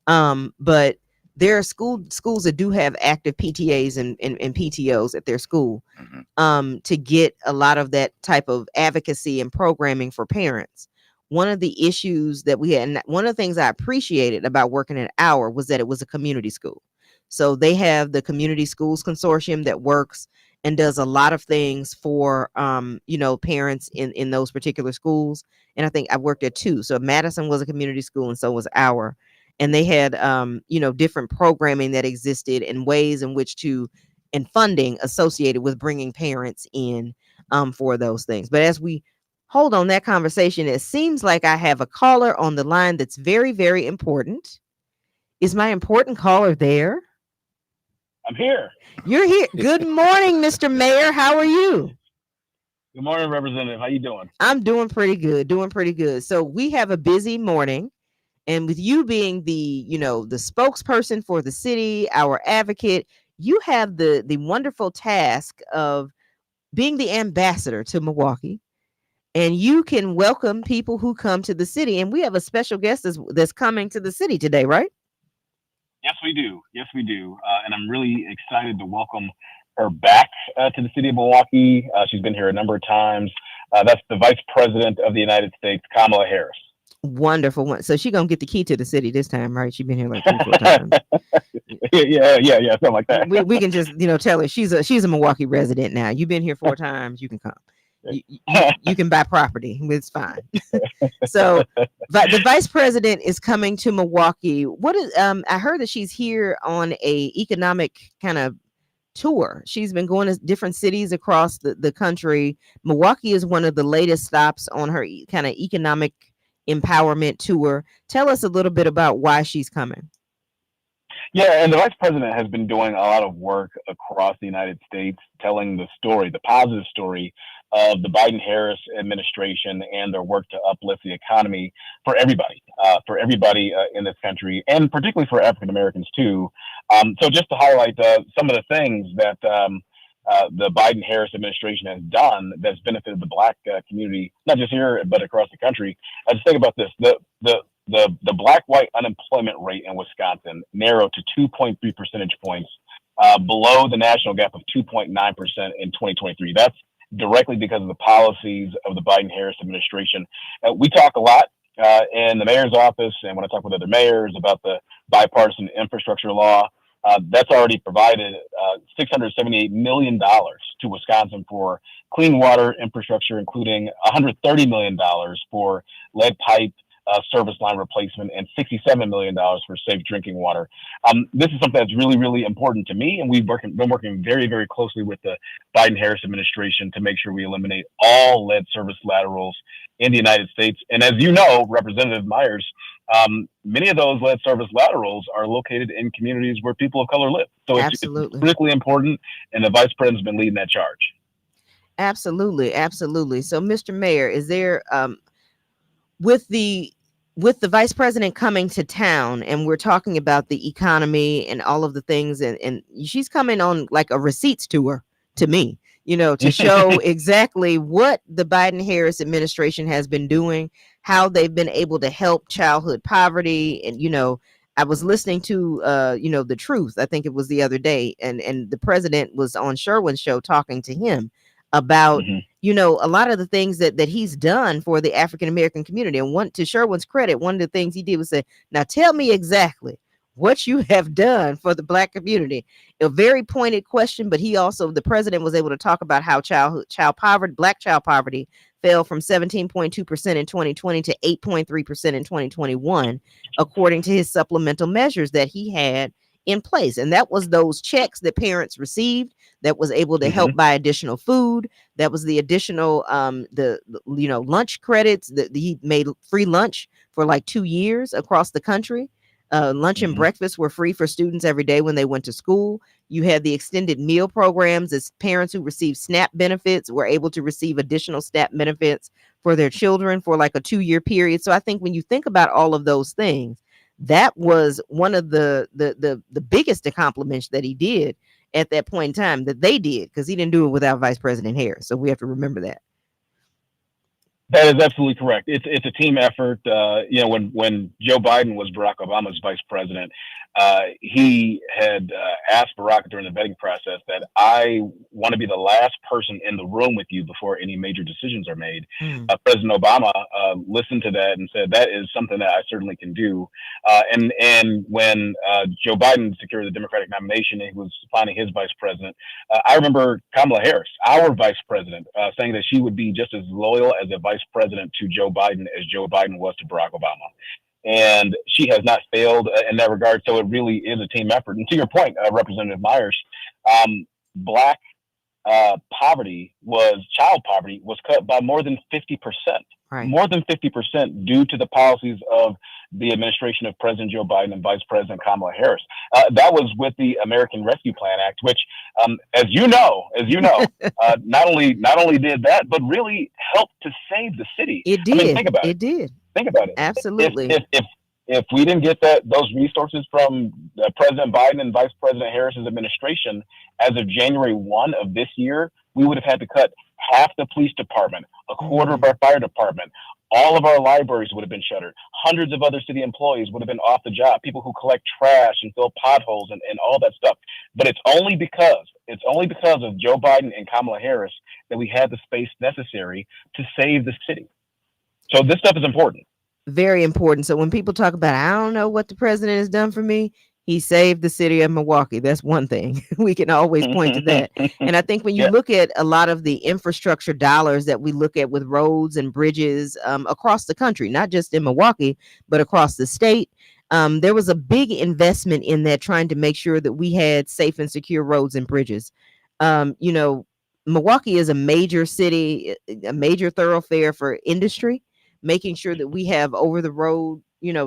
But there are schools that do have active PTAs and PTOs at their school, Mhm. to get a lot of that type of advocacy and programming for parents. One of the issues that we had, and one of the things I appreciated about working at Our, was that it was a community school. So they have the Community Schools Consortium that works and does a lot of things for parents in those particular schools. And I think I worked at two. So Madison was a community school, and so was Our. And they had different programming that existed and ways in which to, and funding associated with bringing parents in for those things. But as we hold on that conversation, it seems like I have a caller on the line that's very, very important. Is my important caller there? I'm here. You're here. Good morning, Mr. Mayor. How are you? Good morning, Representative. How you doing? I'm doing pretty good. Doing pretty good. So we have a busy morning. And with you being the spokesperson for the city, our advocate, you have the wonderful task of being the ambassador to Milwaukee. And you can welcome people who come to the city. And we have a special guest that's coming to the city today, right? Yes, we do. Yes, we do. And I'm really excited to welcome her back to the city of Milwaukee. She's been here a number of times. That's the Vice President of the United States, Kamala Harris. Wonderful one. So she's gonna get the key to the city this time, right? She's been here like 3-4 times. yeah, something like that. We can just tell her she's a Milwaukee resident now. You've been here 4 times. You can come. You can buy property. It's fine. So the vice president is coming to Milwaukee. What is I heard that she's here on a economic kind of tour. She's been going to different cities across the country. Milwaukee is one of the latest stops on her kind of economic empowerment tour. Tell us a little bit about why she's coming. Yeah, and the vice president has been doing a lot of work across the United States, telling the story, the positive story of the Biden-Harris administration and their work to uplift the economy for everybody in this country, and particularly for African Americans too. So just to highlight some of the things that the Biden-Harris administration has done that's benefited the Black community, not just here but across the country. Just think about this: the Black-white unemployment rate in Wisconsin narrowed to 2.3 percentage points below the national gap of 2.9% in 2023. That's directly because of the policies of the Biden-Harris administration. We talk a lot in the mayor's office, and when I talk with other mayors about the bipartisan infrastructure law, that's already provided $678 million to Wisconsin for clean water infrastructure, including $130 million for lead pipe service line replacement and $67 million for safe drinking water. This is something that's really, really important to me, and we've been working very, very closely with the Biden-Harris administration to make sure we eliminate all lead service laterals in the United States. And as you know, Representative Myers, many of those lead service laterals are located in communities where people of color live. So it's critically important, and the vice president's been leading that charge. Absolutely, absolutely. So, Mr. Mayor, is there with the vice president coming to town, and we're talking about the economy and all of the things, and she's coming on like a receipts tour to me, to show exactly what the Biden-Harris administration has been doing, how they've been able to help childhood poverty. And, I was listening to, The Truth, I think it was the other day, and the president was on Sherwin's show talking to him about, a lot of the things that he's done for the African-American community. And to Sherwin's credit, one of the things he did was say, now tell me exactly what you have done for the Black community. A very pointed question, but the president was able to talk about how Black child poverty fell from 17.2% in 2020 to 8.3% in 2021, according to his supplemental measures that he had in place. And that was those checks that parents received that was able to help buy additional food. That was the additional lunch credits that he made free lunch for like 2 years across the country. Lunch and breakfast were free for students every day when they went to school. You had the extended meal programs, as parents who received SNAP benefits were able to receive additional SNAP benefits for their children for like a 2-year period. So I think when you think about all of those things, that was one of the biggest accomplishments that he did at that point in time, that they did, because he didn't do it without Vice President Harris. So we have to remember that. That is absolutely correct. It's a team effort. When Joe Biden was Barack Obama's vice president, he had asked Barack during the vetting process that I want to be the last person in the room with you before any major decisions are made. Mm. President Obama listened to that and said that is something that I certainly can do. And when Joe Biden secured the Democratic nomination and he was finding his vice president, I remember Kamala Harris, our vice president, saying that she would be just as loyal as a vice president to Joe Biden as Joe Biden was to Barack Obama. And she has not failed in that regard. So it really is a team effort. And to your point, Representative Myers, black child poverty was cut by more than 50%, Right. more than 50% due to the policies of the administration of President Joe Biden and Vice President Kamala Harris. That was with the American Rescue Plan Act, which, as you know, not only did that, but really helped to save the city. It I mean, did. think about it. It did. Think about it. Absolutely. If we didn't get those resources from President Biden and Vice President Harris's administration, as of January 1 of this year, we would have had to cut half the police department, a quarter of our fire department. All of our libraries would have been shuttered. Hundreds of other city employees would have been off the job. People who collect trash and fill potholes and all that stuff. But it's only because of Joe Biden and Kamala Harris that we had the space necessary to save the city. So this stuff is important. Very important. So when people talk about, I don't know what the president has done for me, he saved the city of Milwaukee. That's one thing. We can always point to that. And I think when you Yeah. look at a lot of the infrastructure dollars that we look at with roads and bridges across the country, not just in Milwaukee, but across the state, there was a big investment in that, trying to make sure that we had safe and secure roads and bridges. Milwaukee is a major city, a major thoroughfare for industry, making sure that we have over the road,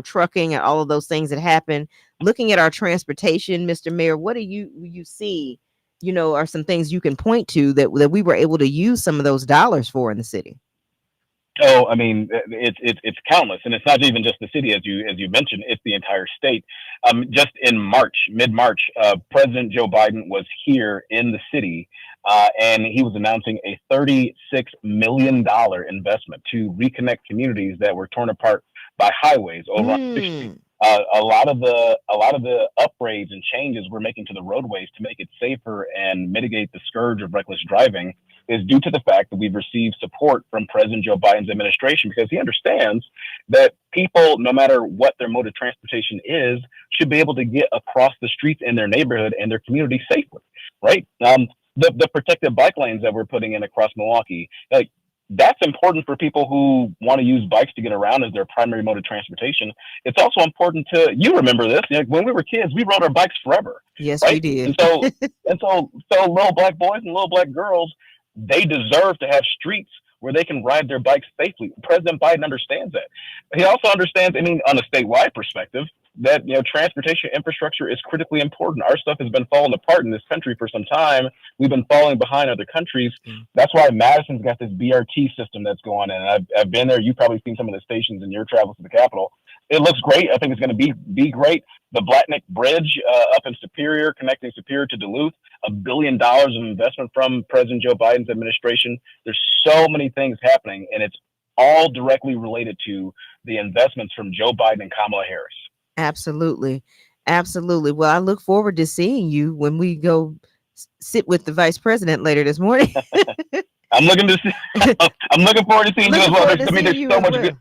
trucking and all of those things that happen. Looking at our transportation, Mr. Mayor, what do you see, are some things you can point to that we were able to use some of those dollars for in the city? Oh, I mean, it's countless, and it's not even just the city, as you mentioned. It's the entire state. Just in mid March, President Joe Biden was here in the city, and he was announcing a $36 million investment to reconnect communities that were torn apart by highways over on 60. A lot of the upgrades and changes we're making to the roadways to make it safer and mitigate the scourge of reckless driving is due to the fact that we've received support from President Joe Biden's administration, because he understands that people, no matter what their mode of transportation is, should be able to get across the streets in their neighborhood and their community safely, right? The protected bike lanes that we're putting in across Milwaukee, like, that's important for people who want to use bikes to get around as their primary mode of transportation. It's also important to, you remember this, when we were kids, we rode our bikes forever. Yes, right? we did. And so little black boys and little black girls, they deserve to have streets where they can ride their bikes safely. President Biden understands that. He also understands, on a statewide perspective, that transportation infrastructure is critically important. Our stuff has been falling apart in this country for some time. We've been falling behind other countries. That's why Madison's got this BRT system that's going in. And I've been there. You've probably seen some of the stations in your travels to the Capitol. It looks great. I think it's going to be great. The Blackneck Bridge up in Superior, connecting Superior to Duluth, $1 billion of investment from President Joe Biden's administration. There's so many things happening, and it's all directly related to the investments from Joe Biden and Kamala Harris. Absolutely. Absolutely. Well, I look forward to seeing you when we go sit with the vice president later this morning. I'm looking forward to seeing you as well. There's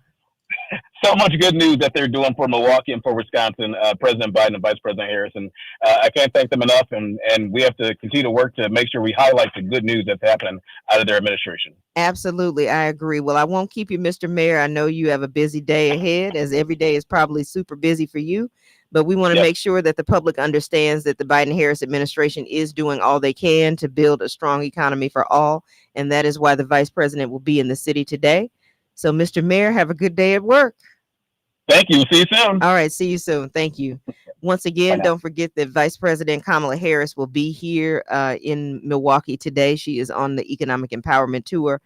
so much good news that they're doing for Milwaukee and for Wisconsin, President Biden and Vice President Harris. And I can't thank them enough. And we have to continue to work to make sure we highlight the good news that's happening out of their administration. Absolutely. I agree. Well, I won't keep you, Mr. Mayor. I know you have a busy day ahead, as every day is probably super busy for you. But we want to make sure that the public understands that the Biden-Harris administration is doing all they can to build a strong economy for all. And that is why the vice president will be in the city today. So, Mr. Mayor, have a good day at work. Thank you. See you soon. All right. See you soon. Thank you. Once again, don't forget that Vice President Kamala Harris will be here in Milwaukee today. She is on the Economic Empowerment Tour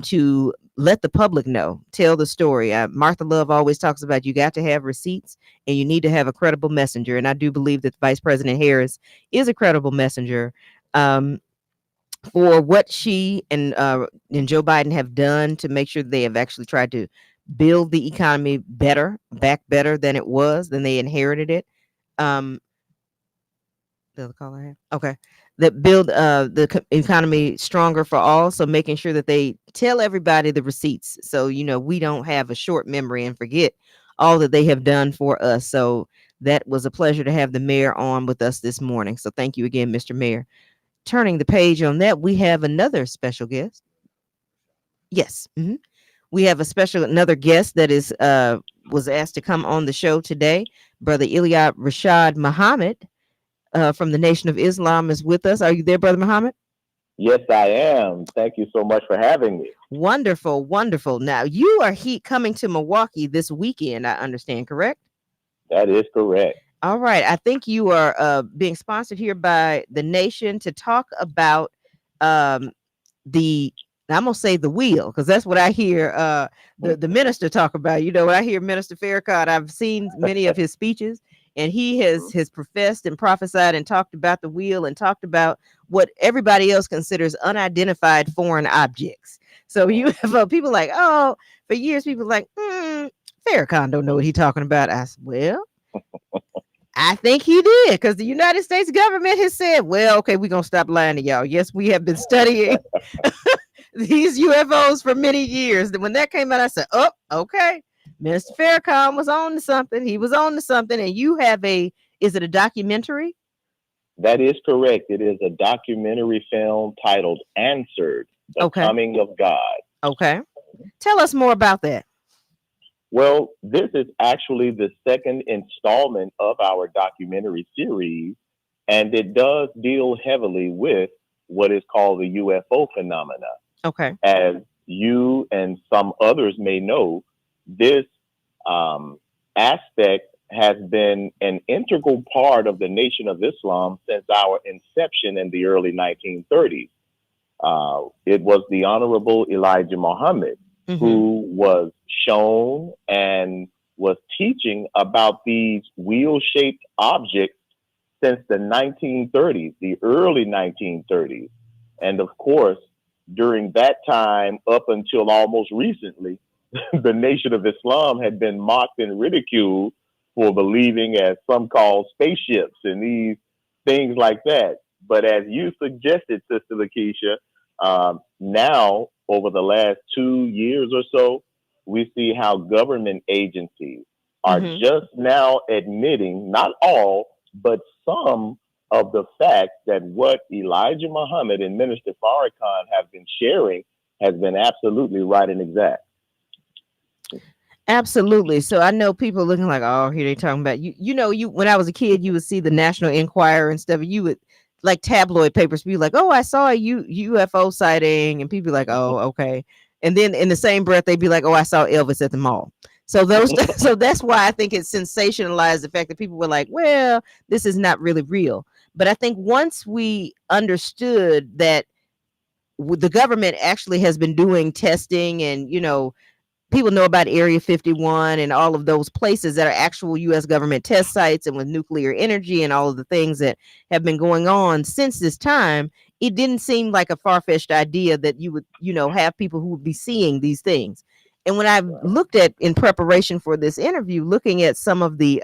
to let the public know, tell the story. Martha Love always talks about, you got to have receipts and you need to have a credible messenger. And I do believe that Vice President Harris is a credible messenger. for what she and Joe Biden have done to make sure they have actually tried to build the economy better than it was, than they inherited it. Um, the other call I have. Okay. That build economy stronger for all. So making sure that they tell everybody the receipts. So, we don't have a short memory and forget all that they have done for us. So that was a pleasure to have the mayor on with us this morning. So thank you again, Mr. Mayor. Turning the page on that, we have another special guest. Yes. We have another guest that is was asked to come on the show today. Brother Iliad Rashad Muhammad from the Nation of Islam is with us. Are you there, Brother Muhammad? Yes, I am. Thank you so much for having me. Wonderful, wonderful. Now, you are coming to Milwaukee this weekend, I understand, correct? That is correct. All right. I think you are being sponsored here by the Nation to talk about um, I'm gonna say the wheel, because that's what I hear the minister talk about. When I hear Minister Farrakhan, I've seen many of his speeches, and he has professed and prophesied and talked about the wheel and talked about what everybody else considers unidentified foreign objects. So you have people like, oh, for years people like, Farrakhan don't know what he's talking about. I said, well, I think he did, because the United States government has said, well, okay, we're going to stop lying to y'all. Yes, we have been studying these UFOs for many years. When that came out, I said, oh, okay. Minister Farrakhan was on to something. He was on to something. And you have is it a documentary? That is correct. It is a documentary film titled Answered, The Coming of God. Okay. Tell us more about that. Well, this is actually the second installment of our documentary series, and it does deal heavily with what is called the UFO phenomena. Okay. As you and some others may know, this aspect has been an integral part of the Nation of Islam since our inception in the early 1930s. It was the Honorable Elijah Muhammad who was shown and was teaching about these wheel-shaped objects since the 1930s, the early 1930s. And of course, during that time, up until almost recently, the Nation of Islam had been mocked and ridiculed for believing, as some call, spaceships and these things like that. But as you suggested, Sister Lakeshia, now, over the last 2 years or so, we see how government agencies are just now admitting, not all, but some of the fact that what Elijah Muhammad and Minister Farrakhan have been sharing has been absolutely right and exact. Absolutely. So I know people looking like, oh, here they talking about you. When I was a kid, you would see the National Enquirer and stuff. You would like tabloid papers be like, oh, I saw a UFO sighting, and people be like, oh, okay. And then in the same breath, they'd be like, oh, I saw Elvis at the mall. So so that's why I think it sensationalized the fact that people were like, well, this is not really real. But I think once we understood that the government actually has been doing testing, and people know about Area 51 and all of those places that are actual U.S. government test sites, and with nuclear energy and all of the things that have been going on since this time, it didn't seem like a far-fetched idea that you would, have people who would be seeing these things. And when I looked at, in preparation for this interview, looking at some of the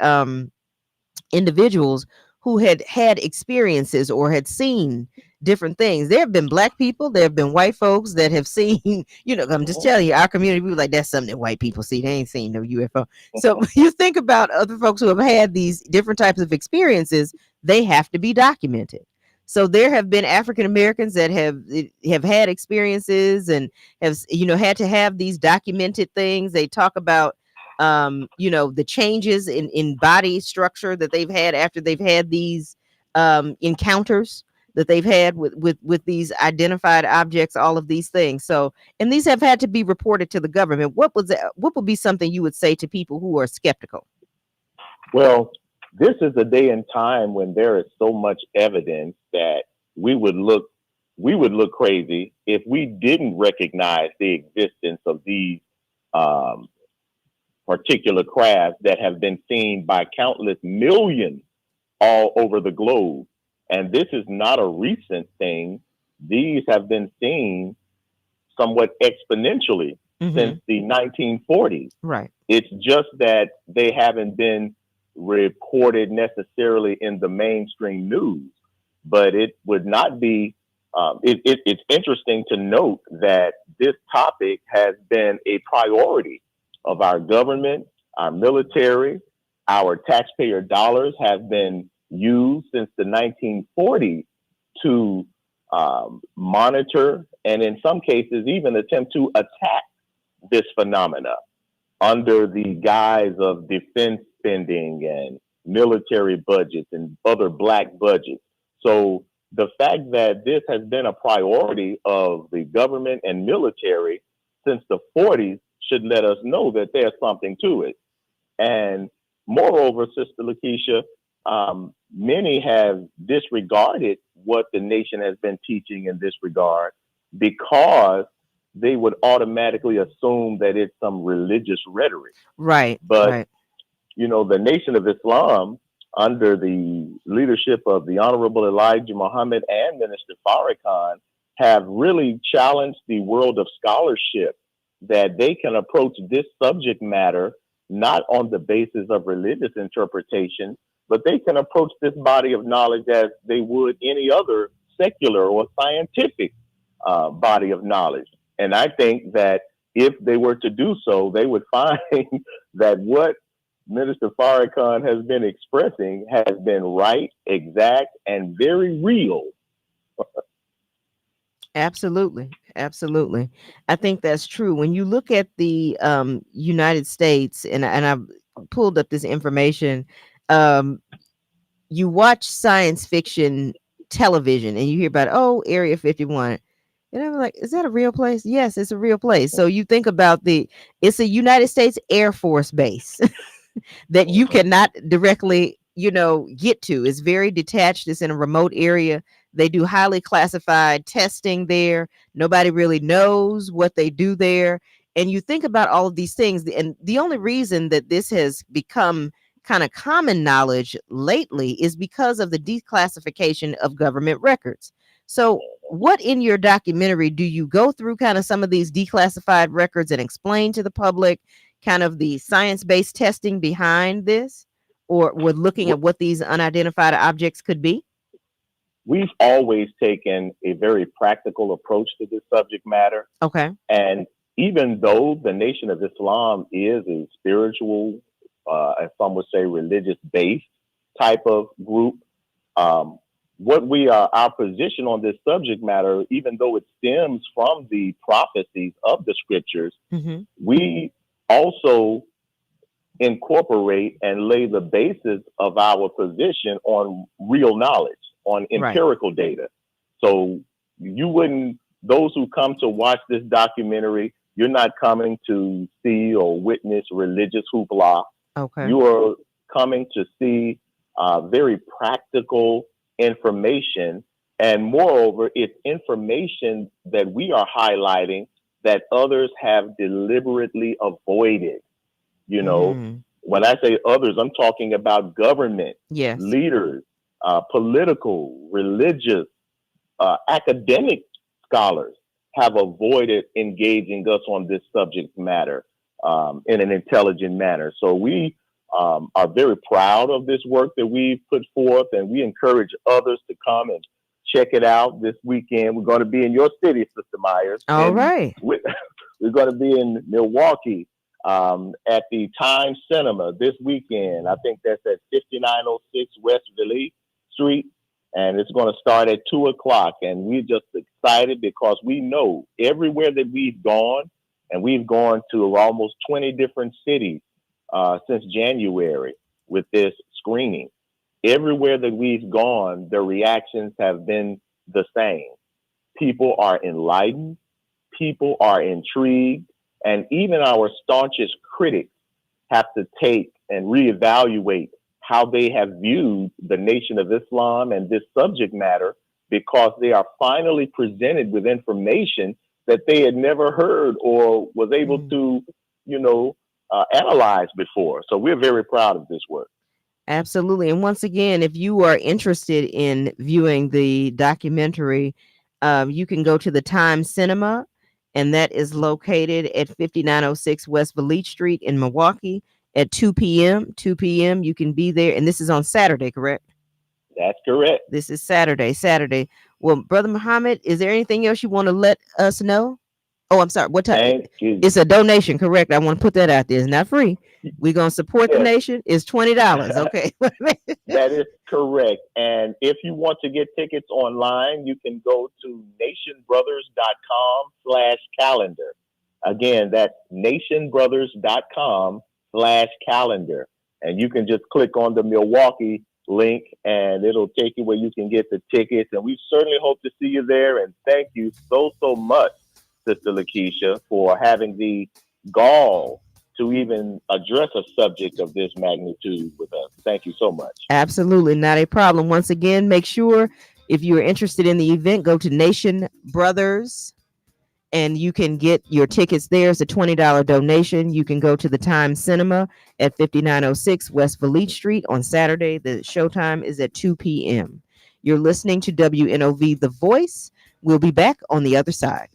individuals who had experiences or had seen different things. There have been Black people, there have been white folks that have seen, I'm just telling you, our community, we were like, that's something that white people see. They ain't seen no UFO. So you think about other folks who have had these different types of experiences, they have to be documented. So there have been African Americans that have had experiences and have, had to have these documented things. They talk about the changes in body structure that they've had after they've had these encounters that they've had with these identified objects, all of these things. So, and these have had to be reported to the government. What would be something you would say to people who are skeptical? Well, this is a day and time when there is so much evidence that we would look crazy if we didn't recognize the existence of these particular crafts that have been seen by countless millions all over the globe. And this is not a recent thing. these have been seen somewhat exponentially Mm-hmm. since the 1940s. Right. It's just that they haven't been reported necessarily in the mainstream news. But it would not be, it's interesting to note that this topic has been a priority of our government, our military, our taxpayer dollars have been used since the 1940s to monitor and in some cases even attempt to attack this phenomena under the guise of defense spending and military budgets and other black budgets. So the fact that this has been a priority of the government and military since the 40s should let us know that there's something to it. And moreover, Sister Lakeshia, many have disregarded what the nation has been teaching in this regard because they would automatically assume that it's some religious rhetoric. Right. But, Right. you know, the Nation of Islam, under the leadership of the Honorable Elijah Muhammad and Minister Farrakhan, have really challenged the world of scholarship that they can approach this subject matter not on the basis of religious interpretation, but they can approach this body of knowledge as they would any other secular or scientific body of knowledge. And I think that if they were to do so, they would find that what Minister Farrakhan has been expressing has been right, exact, and very real. Absolutely. Absolutely. I think that's true. When you look at the United States, and I've pulled up this information, um, you watch science fiction television and you hear about, oh, Area 51. And I'm like, is that a real place? Yes, it's a real place. So you think about it's a United States Air Force base that you cannot directly, get to. It's very detached. It's in a remote area. They do highly classified testing there. Nobody really knows what they do there. And you think about all of these things. And the only reason that this has become kind of common knowledge lately is because of the declassification of government records. So, what in your documentary do you go through kind of some of these declassified records and explain to the public kind of the science-based testing behind this, or we're looking at what these unidentified objects could be? We've always taken a very practical approach to this subject matter. Okay. And even though the Nation of Islam is a spiritual, and some would say religious-based type of group, our position on this subject matter, even though it stems from the prophecies of the scriptures, Mm-hmm. we also incorporate and lay the basis of our position on real knowledge, on empirical data. So those who come to watch this documentary, you're not coming to see or witness religious hoopla. Okay. You are coming to see very practical information. And moreover, it's information that we are highlighting that others have deliberately avoided. When I say others, I'm talking about government, Yes. leaders, political, religious, academic scholars have avoided engaging us on this subject matter in an intelligent manner. So we are very proud of this work that we've put forth, and we encourage others to come and check it out this weekend. We're going to be in your city, Sister Myers. All right. We're going to be in Milwaukee at the Times Cinema this weekend. I think that's at 5906 West Valley Street, and it's going to start at 2:00. And we're just excited because we know everywhere that we've gone, and we've gone to almost 20 different cities since January with this screening. Everywhere that we've gone, the reactions have been the same. People are enlightened, people are intrigued, and even our staunchest critics have to take and reevaluate how they have viewed the Nation of Islam and this subject matter, because they are finally presented with information that they had never heard or was able to, analyze before. So we're very proud of this work. Absolutely. And once again, if you are interested in viewing the documentary, You can go to the Time Cinema, and that is located at 5906 West Belich Street in Milwaukee at 2 p.m. 2 p.m. You can be there, and this is on Saturday, correct? That's correct. This is Saturday. Saturday. Well, Brother Muhammad, is there anything else you want to let us know? Oh, I'm sorry. What time? Thank you. It's a donation, correct? I want to put that out there. It's not free. We're gonna support the Yes. nation. It's $20. Okay. That is correct. And if you want to get tickets online, you can go to nationbrothers.com/calendar. Again, that's nationbrothers.com/calendar. And you can just click on the Milwaukee link and it'll take you where you can get the tickets. And we certainly hope to see you there. And thank you so, so much, Sister Lakeshia, for having the gall to even address a subject of this magnitude with us. Thank you so much. Absolutely not a problem. Once again, make sure if you're interested in the event, go to Nation Brothers and you can get your tickets there. It's a $20 donation. You can go to the Time Cinema at 5906 West Belich Street on Saturday. The showtime is at 2 p.m. You're listening to WNOV The Voice. We'll be back on the other side.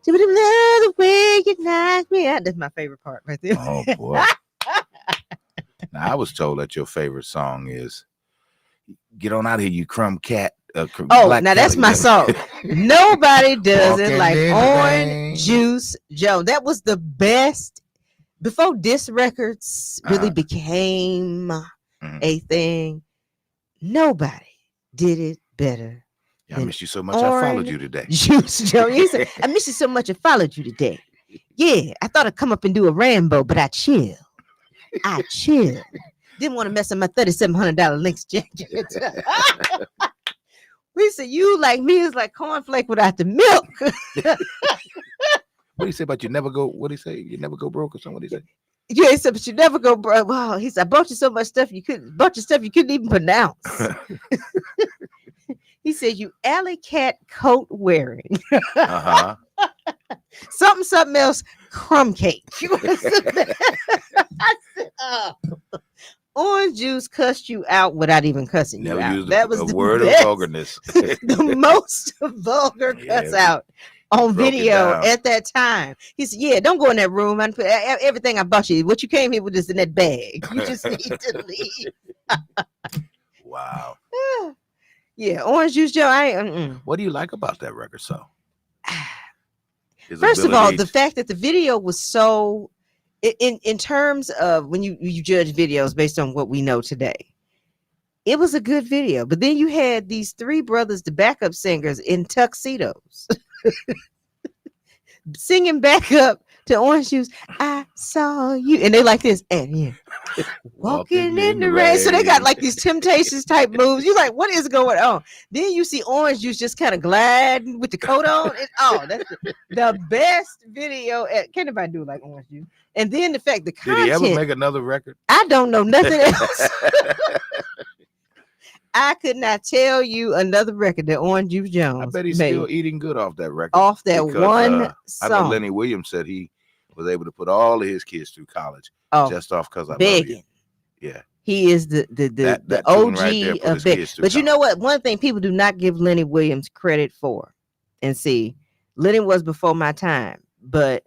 The way you knock me out. That's my favorite part right there. Oh boy. Now I was told that your favorite song is "Get On Out of Here, You Crumb Cat." Now that's my song. Nobody does it Walking like in the Orange rain. Juice Joe. That was the best before disc records really became a thing. Nobody did it better. I miss you so much. I followed you today. Juice Joe. He said, I miss you so much. I followed you today. Yeah, I thought I'd come up and do a Rambo, but I chill. Didn't want to mess up my $3,700 Lynx jacket. We said, you like me is like cornflake without the milk. What do you say about you never go? What do you say? You never go broke or something? What do you say? Yeah, he said, but you never go broke. Wow, he said, I bought you so much stuff you couldn't even pronounce. He said, you alley cat coat wearing. Something else, crumb cake. I said, Orange Juice cussed you out without even cussing you out. That was the word best, of vulgarness. the most vulgar cuss out on video at that time. He said, yeah, don't go in that room and put everything I bought you. What you came here with is in that bag. You just need to leave. Wow. Yeah, Orange Juice Joe. What do you like about that record, so? First of all, the fact that the video was so, in terms of when you judge videos based on what we know today, it was a good video. But then you had these three brothers, the backup singers, in tuxedos, singing back up to Orange Juice. I saw you, and they like this, and yeah, walking in the rain. So they got like these Temptations type moves. You're like, what is going on? Then you see Orange Juice just kind of gliding with the coat on. That's the best video. Can't nobody do it like Orange Juice. And then the fact, the content. Did he ever make another record? I don't know nothing else. I could not tell you another record that Orange Juice Jones. I bet he's made still eating good off that record. Off that one song. I know Lenny Williams said he was able to put all of his kids through college just off because I begging. Love You. Yeah. He is the OG right of begging. But you know what? One thing people do not give Lenny Williams credit for. And see, Lenny was before my time, but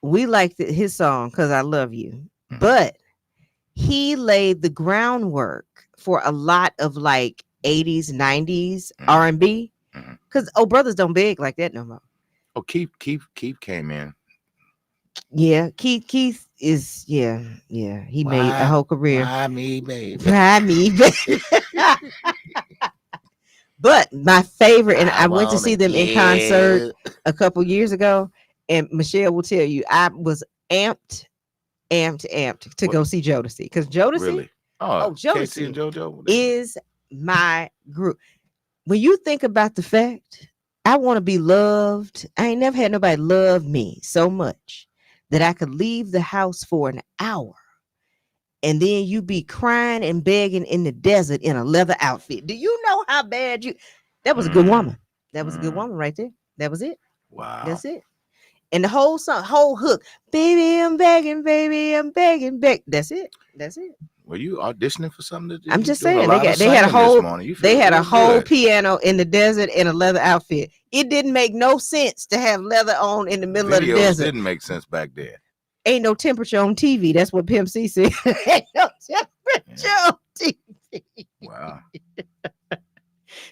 we liked his song because I Love You. Mm-hmm. But he laid the groundwork for a lot of like 80s, 90s R&B. Because brothers don't beg like that no more. Oh, Keith came in. Yeah, Keith is he made a whole career. Why me, baby? But my favorite, and I went to see them in concert a couple years ago, and Michelle will tell you I was amped to go see Jodeci, because Jodeci, really? Jodeci and JoJo is my group. When you think about the fact, I want to be loved. I ain't never had nobody love me so much that I could leave the house for an hour and then you be crying and begging in the desert in a leather outfit. Do you know how bad that was a good woman. That was a good woman right there. That was it. Wow. That's it. And the whole song, whole hook, baby, I'm begging, back. That's it. Were you auditioning for something? I'm just saying they had a whole piano in the desert in a leather outfit. It didn't make no sense to have leather on in the middle of the desert. Didn't make sense back then. Ain't no temperature on TV. That's what Pimp C said. Ain't no temperature on TV. Wow.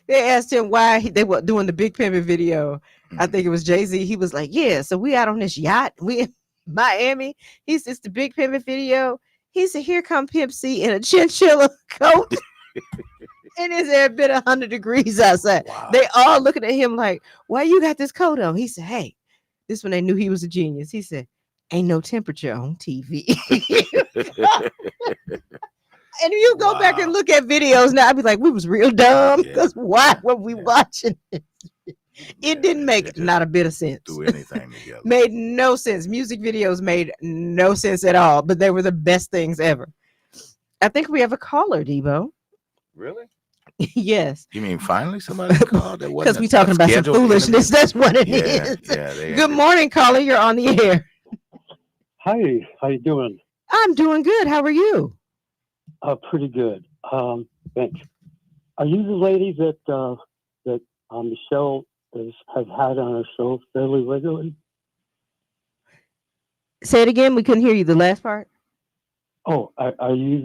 They asked him why they were doing the Big Pimpin' video. I think it was Jay-Z. He was like, yeah, so we out on this yacht. We in Miami. He says, the Big Pimpin' video. He said, here come Pimp C in a chinchilla coat. And it's there been 100 degrees outside. Wow. They all looking at him like, why you got this coat on? He said, hey, this when they knew he was a genius. He said, ain't no temperature on TV. And if you go back and look at videos now, I'd be like, we was real dumb. Because why were we watching it? It didn't make not a bit of sense. Do anything together. Made no sense. Music videos made no sense at all, but they were the best things ever. I think we have a caller, Debo. Really? Yes. You mean finally somebody called? Because we talking about some foolishness. That's what it is. Yeah, good morning, caller. You're on the air. Hi. How you doing? I'm doing good. How are you? Pretty good. Thanks. Are you the lady that Michelle have had on our show fairly regularly. Say it again. We couldn't hear you. The last part. Oh, are you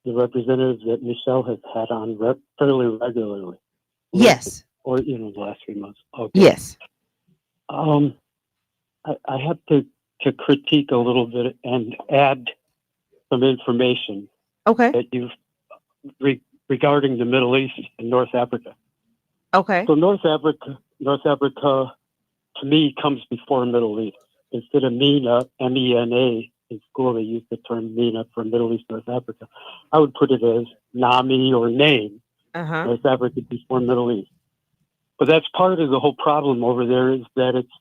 the representatives that Michelle has had on fairly regularly? Yes. Or the last 3 months? Okay. Yes. I have to critique a little bit and add some information Okay. that you've regarding the Middle East and North Africa. Okay. So North Africa to me comes before Middle East. Instead of MENA, MENA, in school they use the term MENA for Middle East, North Africa. I would put it as NAMI or name, North Africa before Middle East. But that's part of the whole problem over there is that it's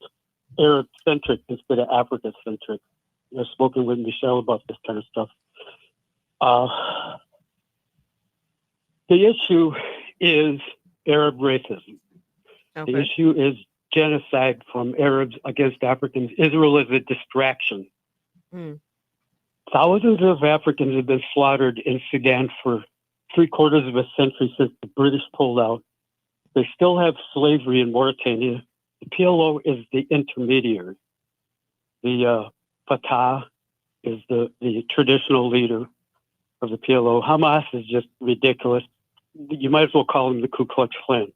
Arab-centric instead of Africa-centric. I've spoken with Michelle about this kind of stuff. The issue is Arab racism. Okay. The issue is genocide from Arabs against Africans. Israel is a distraction. Thousands of Africans have been slaughtered in Sudan for 3/4 of a century since the British pulled out. They still have slavery in Mauritania. The PLO is the intermediary. The Fatah is the traditional leader of the PLO. Hamas is just ridiculous. You might as well call them the Ku Klux Klan.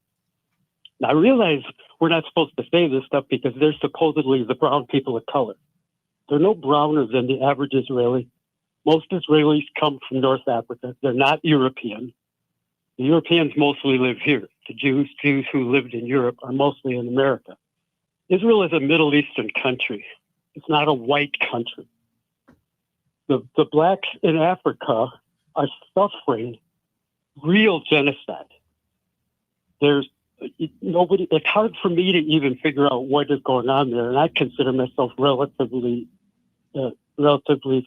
Now, I realize we're not supposed to say this stuff because they're supposedly the brown people of color. They're no browner than the average Israeli. Most Israelis come from North Africa. They're not European. The Europeans mostly live here. The Jews who lived in Europe are mostly in America. Israel is a Middle Eastern country. It's not a white country. The blacks in Africa are suffering real genocide. There's nobody. It's hard for me to even figure out what is going on there, and I consider myself relatively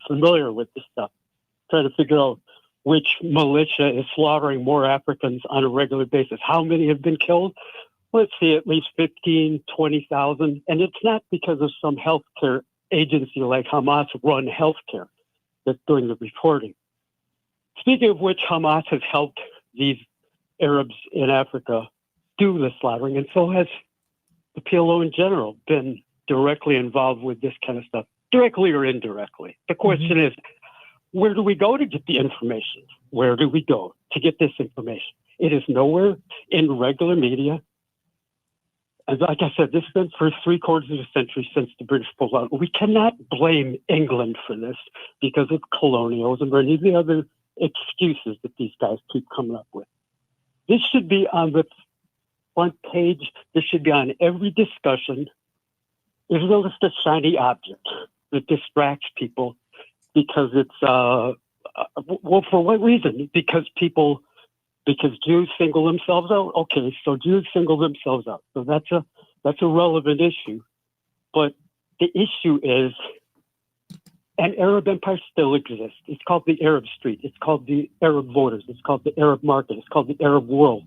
familiar with this stuff. Trying to figure out which militia is slaughtering more Africans on a regular basis. How many have been killed? Let's see, at least 15, 20,000. And it's not because of some healthcare agency like Hamas run healthcare that's doing the reporting. Speaking of which, Hamas has helped these Arabs in Africa do the slaughtering, and so has the PLO in general been directly involved with this kind of stuff, directly or indirectly. The question is, where do we go to get the information? Where do we go to get this information? It is nowhere in regular media. And like I said, this has been for 3/4 of a century since the British pulled out. We cannot blame England for this because of colonialism or any of the other excuses that these guys keep coming up with. This should be on the front page. This should be on every discussion. Israel is the shiny object that distracts people because it's, well, for what reason? Because Jews single themselves out? Okay, so Jews single themselves out. So that's a relevant issue. But the issue is an Arab empire still exists. It's called the Arab Street. It's called the Arab voters. It's called the Arab market. It's called the Arab world.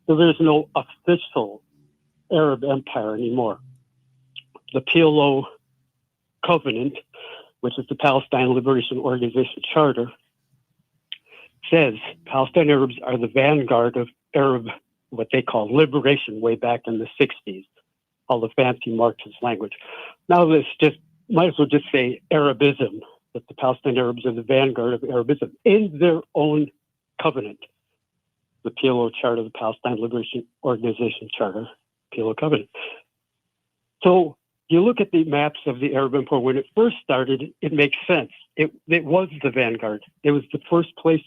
So there's no official Arab empire anymore. The PLO Covenant, which is the Palestine Liberation Organization Charter, says Palestinian Arabs are the vanguard of Arab, what they call liberation way back in the 60s, all the fancy Marxist language. Now this might as well just say Arabism, that the Palestinian Arabs are the vanguard of Arabism in their own covenant. The PLO Charter, the Palestine Liberation Organization Charter, PLO Covenant. So you look at the maps of the Arab Empire, when it first started, it makes sense. It was the vanguard. It was the first place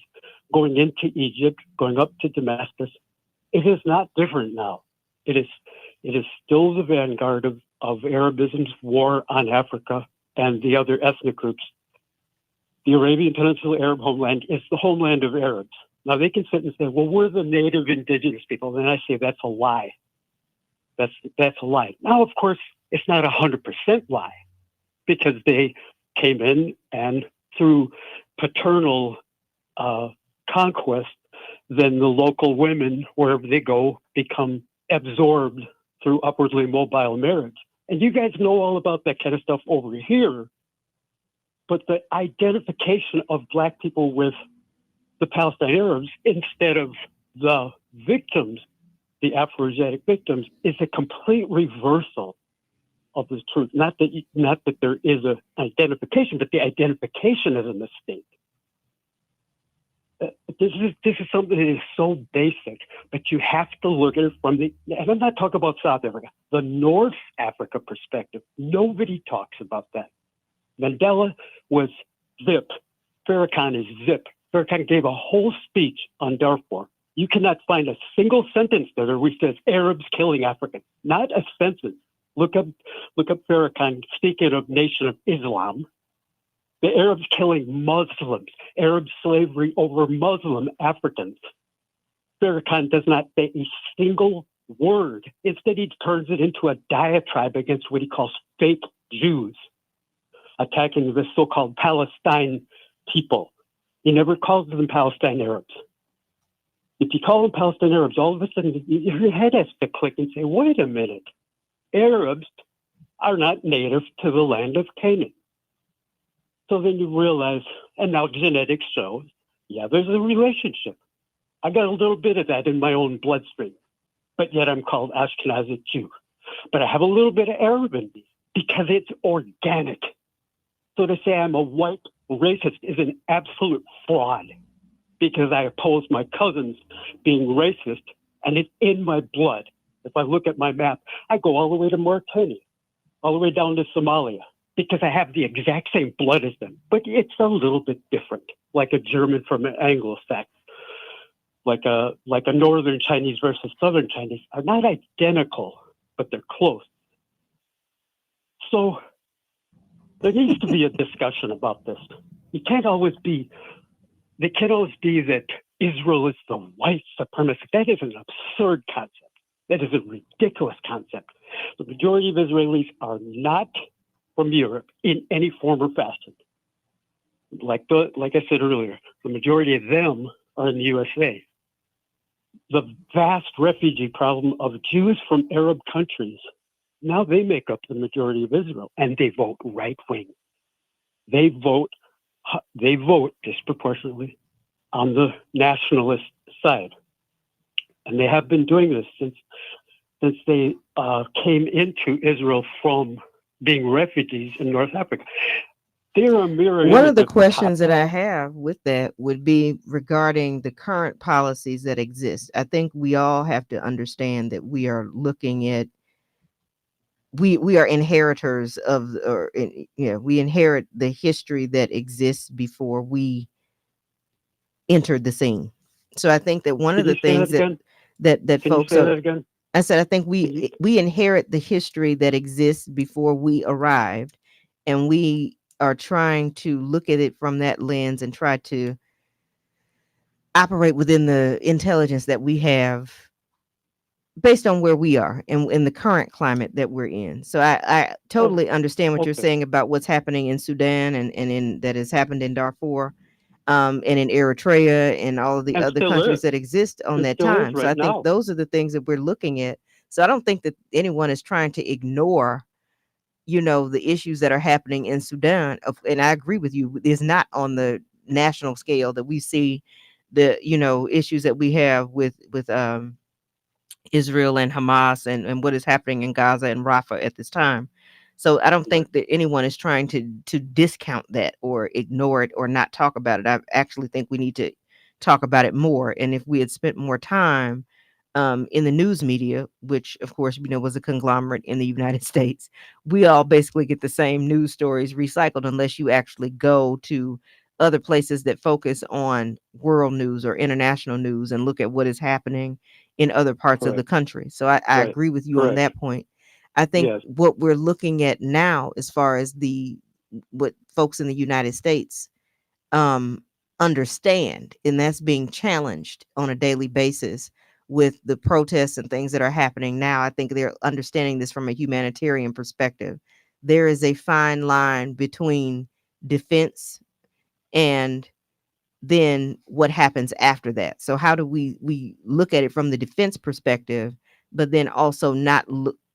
going into Egypt, going up to Damascus. It is not different now. It is still the vanguard of Arabism's war on Africa and the other ethnic groups. The Arabian Peninsula Arab homeland is the homeland of Arabs. Now they can sit and say, well, we're the native indigenous people. And I say that's a lie. That's a lie. Now, of course, it's not 100% lie because they came in and through paternal conquest, then the local women, wherever they go, become absorbed through upwardly mobile marriage. And you guys know all about that kind of stuff over here. But the identification of Black people with the Palestinian Arabs instead of the victims the Afro-Asiatic victims is a complete reversal of the truth. Not that there is an identification, but the identification is a mistake. This is something that is so basic, but you have to look at it from and I'm not talking about South Africa, the North Africa perspective. Nobody talks about that. Mandela was zip. Farrakhan is zip. Farrakhan gave a whole speech on Darfur. You cannot find a single sentence there where he says Arabs killing Africans. Not a sentence. Look up Farrakhan speaking of Nation of Islam. The Arabs killing Muslims, Arab slavery over Muslim Africans. Farrakhan does not say a single word. Instead, he turns it into a diatribe against what he calls fake Jews, attacking the so-called Palestine people. He never calls them Palestine Arabs. If you call them Palestine Arabs, all of a sudden your head has to click and say, wait a minute, Arabs are not native to the land of Canaan. So then you realize, and now genetics shows, yeah, there's a relationship. I got a little bit of that in my own bloodstream, but yet I'm called Ashkenazi Jew. But I have a little bit of Arab in me because it's organic. So to say I'm a white racist is an absolute fraud because I oppose my cousins being racist, and it's in my blood. If I look at my map, I go all the way to Mauritania, all the way down to Somalia, because I have the exact same blood as them. But it's a little bit different, like a German from an Anglo-Saxon, like a Northern Chinese versus Southern Chinese are not identical, but they're close. So there needs to be a discussion about this. It can't always be that Israel is the white supremacist. That is an absurd concept. That is a ridiculous concept. The majority of Israelis are not from Europe in any form or fashion. Like I said earlier, the majority of them are in the USA. The vast refugee problem of Jews from Arab countries, now they make up the majority of Israel, and they vote right wing. They vote disproportionately on the nationalist side, and they have been doing this since they came into Israel from being refugees in North Africa. They're a mirror. One of the questions that I have with that would be regarding the current policies that exist. I think we all have to understand that we are looking at we are inheritors of, we inherit the history that exists before we entered the scene. So I think that one of the things that folks are, I said, I think we inherit the history that exists before we arrived, and we are trying to look at it from that lens and try to operate within the intelligence that we have based on where we are and in the current climate that we're in. So I totally understand what you're saying about what's happening in Sudan and that has happened in Darfur, and in Eritrea and all of the other countries that exist on that time. So I think those are the things that we're looking at. So I don't think that anyone is trying to ignore, the issues that are happening in Sudan. And I agree with you, it's not on the national scale that we see the, issues that we have with Israel and Hamas and what is happening in Gaza and Rafah at this time. So I don't think that anyone is trying to discount that or ignore it or not talk about it. I actually think we need to talk about it more. And if we had spent more time in the news media, which of course, was a conglomerate in the United States, we all basically get the same news stories recycled unless you actually go to other places that focus on world news or international news and look at what is happening in other parts of the country. So I agree with you on that point. I think what we're looking at now, as far as what folks in the United States understand, and that's being challenged on a daily basis with the protests and things that are happening now. I think they're understanding this from a humanitarian perspective. There is a fine line between defense and then what happens after that. So how do we look at it from the defense perspective, but then also not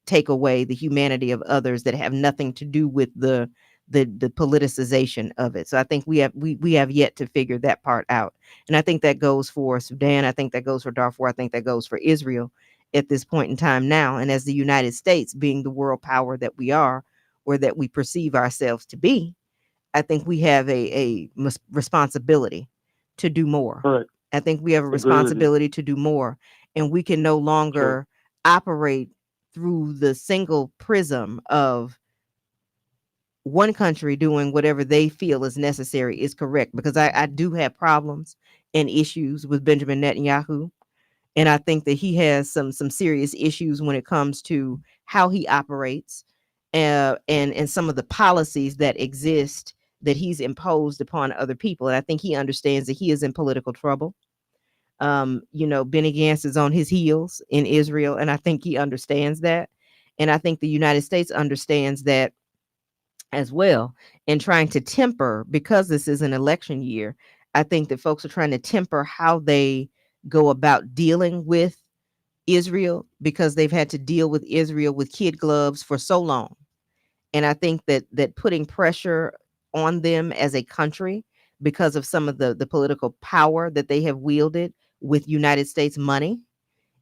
take away the humanity of others that have nothing to do with the politicization of it. So I think we have yet to figure that part out. And I think that goes for Sudan. I think that goes for Darfur. I think that goes for Israel. at this point in time now. And as the United States being the world power that we are, or that we perceive ourselves to be, I think we have a responsibility to do more. Correct. I think we have a Agree with you. responsibility to do more, and we can no longer operate through the single prism of one country doing whatever they feel is necessary is correct. Because I do have problems and issues with Benjamin Netanyahu, and I think that he has some serious issues when it comes to how he operates, and some of the policies that exist that he's imposed upon other people. And I think he understands that he is in political trouble. Benny Gantz is on his heels in Israel, and I think he understands that. And I think the United States understands that as well, and trying to temper, because this is an election year. I think that folks are trying to temper how they go about dealing with Israel, because they've had to deal with Israel with kid gloves for so long. And I think that putting pressure on them as a country because of some of the political power that they have wielded with United States money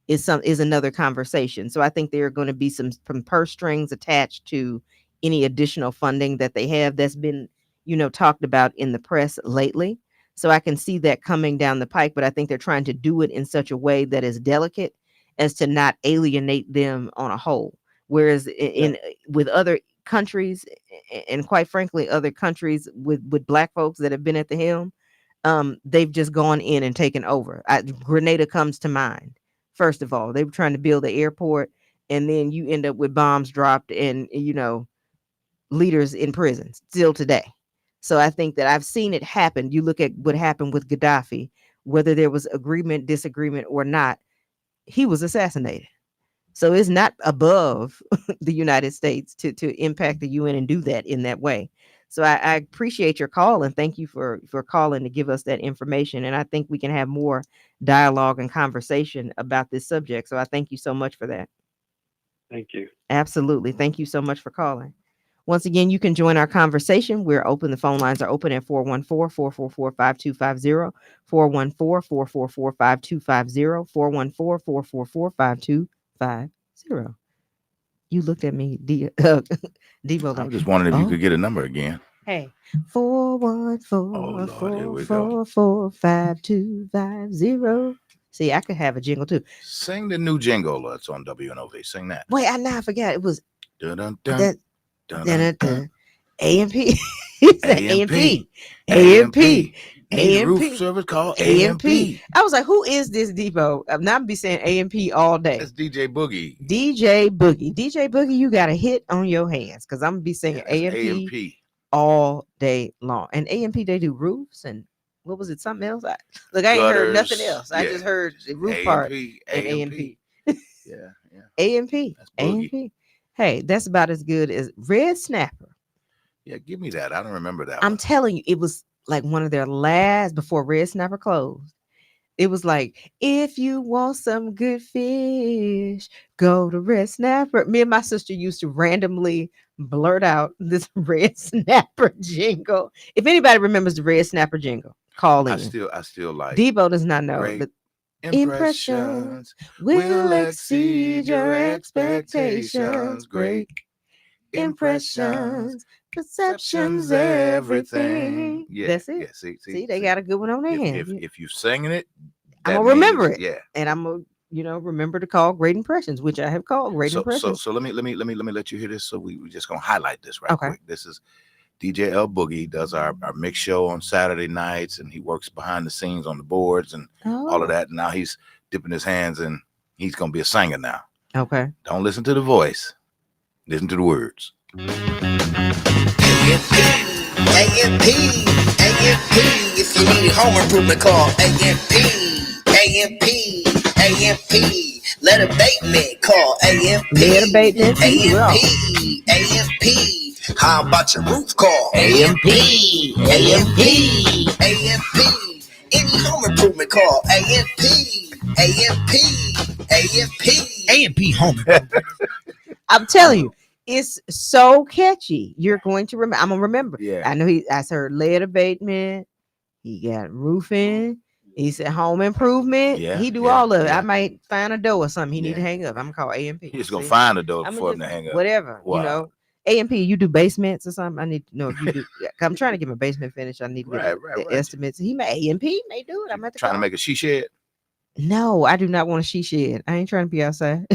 is another conversation. So I think there are going to be some purse strings attached to any additional funding that they have that's been, talked about in the press lately. So I can see that coming down the pike, but I think they're trying to do it in such a way that is delicate as to not alienate them on a whole. Whereas with other countries, and quite frankly, other countries with black folks that have been at the helm, they've just gone in and taken over. Grenada comes to mind. First of all, they were trying to build the airport, and then you end up with bombs dropped and, leaders in prison still today. So I think that I've seen it happen. You look at what happened with Gaddafi, whether there was agreement, disagreement, or not, he was assassinated. So it's not above the United States to impact the UN and do that in that way. So I appreciate your call, and thank you for calling to give us that information. And I think we can have more dialogue and conversation about this subject. So I thank you so much for that. Thank you. Absolutely. Thank you so much for calling. Once again, you can join our conversation. We're open. The phone lines are open at 414-444-5250, 414-444-5250, 414-444-5250. You looked at me, Devo. I Like, was just wondering if you could get a number again. Hey, Oh, Lord, here we go. 414-444-5250. See, I could have a jingle too. Sing the new jingle that's on WNOV. Sing that. Wait, I forgot. It was Dun, dun, that dun, dun, dun. AMP. AMP. AMP. Need a roof AMP. service called AMP. AMP. I was like, who is this Depot? I'm not be saying AMP all day. That's DJ Boogie. DJ Boogie. DJ Boogie, you got a hit on your hands, because I'm gonna be saying AMP all day long. And AMP, they do roofs and what was it? Something else? I ain't heard nothing else. I just heard the roof part and AMP. Yeah. AMP. That's Boogie. AMP. Hey, that's about as good as Red Snapper. Yeah, give me that. I don't remember that. I'm telling you, it was like one of their last before Red Snapper closed. It was like, if you want some good fish, go to Red Snapper. Me and my sister used to randomly blurt out this Red Snapper jingle. If anybody remembers the Red Snapper jingle, call in. I still like Debo does not know. great But impressions will exceed your expectations. Great impressions, perceptions, everything. Yeah, that's it. Yeah, see, they got a good one on their hands. If you're singing it, I'm gonna remember it. Yeah, and I'm gonna remember to call Great Impressions, which I have called Great Impressions. So let me let you hear this. So we're just gonna highlight this right quick. This is DJ L Boogie, does our mix show on Saturday nights, and he works behind the scenes on the boards and all of that. And now he's dipping his hands, and he's gonna be a singer now. Okay. Don't listen to the voice. Listen to the words. AMP, if you need home improvement, call AMP. Let a Bateman call AMP. AMP. How about your roof call? AMP. Any home improvement, call AMP. AMP home improvement. I'm telling you, it's so catchy. You're going to remember. I'm gonna remember. Yeah. I know I heard lead abatement. He got roofing. He said home improvement. Yeah, He do yeah, all of it. yeah. I might find a door or something. He need to Yeah. hang up. I'm gonna call AMP. He's just gonna See? find a door I'm for gonna him to hang just up. whatever, Wow. you know. AMP, you do basements or something? I need to know if you do. Yeah, I'm trying to get my basement finished. I need to get the estimates. He may AMP may do it. I'm at the trying to make a she shed. No, I do not want a she shed. I ain't trying to be outside.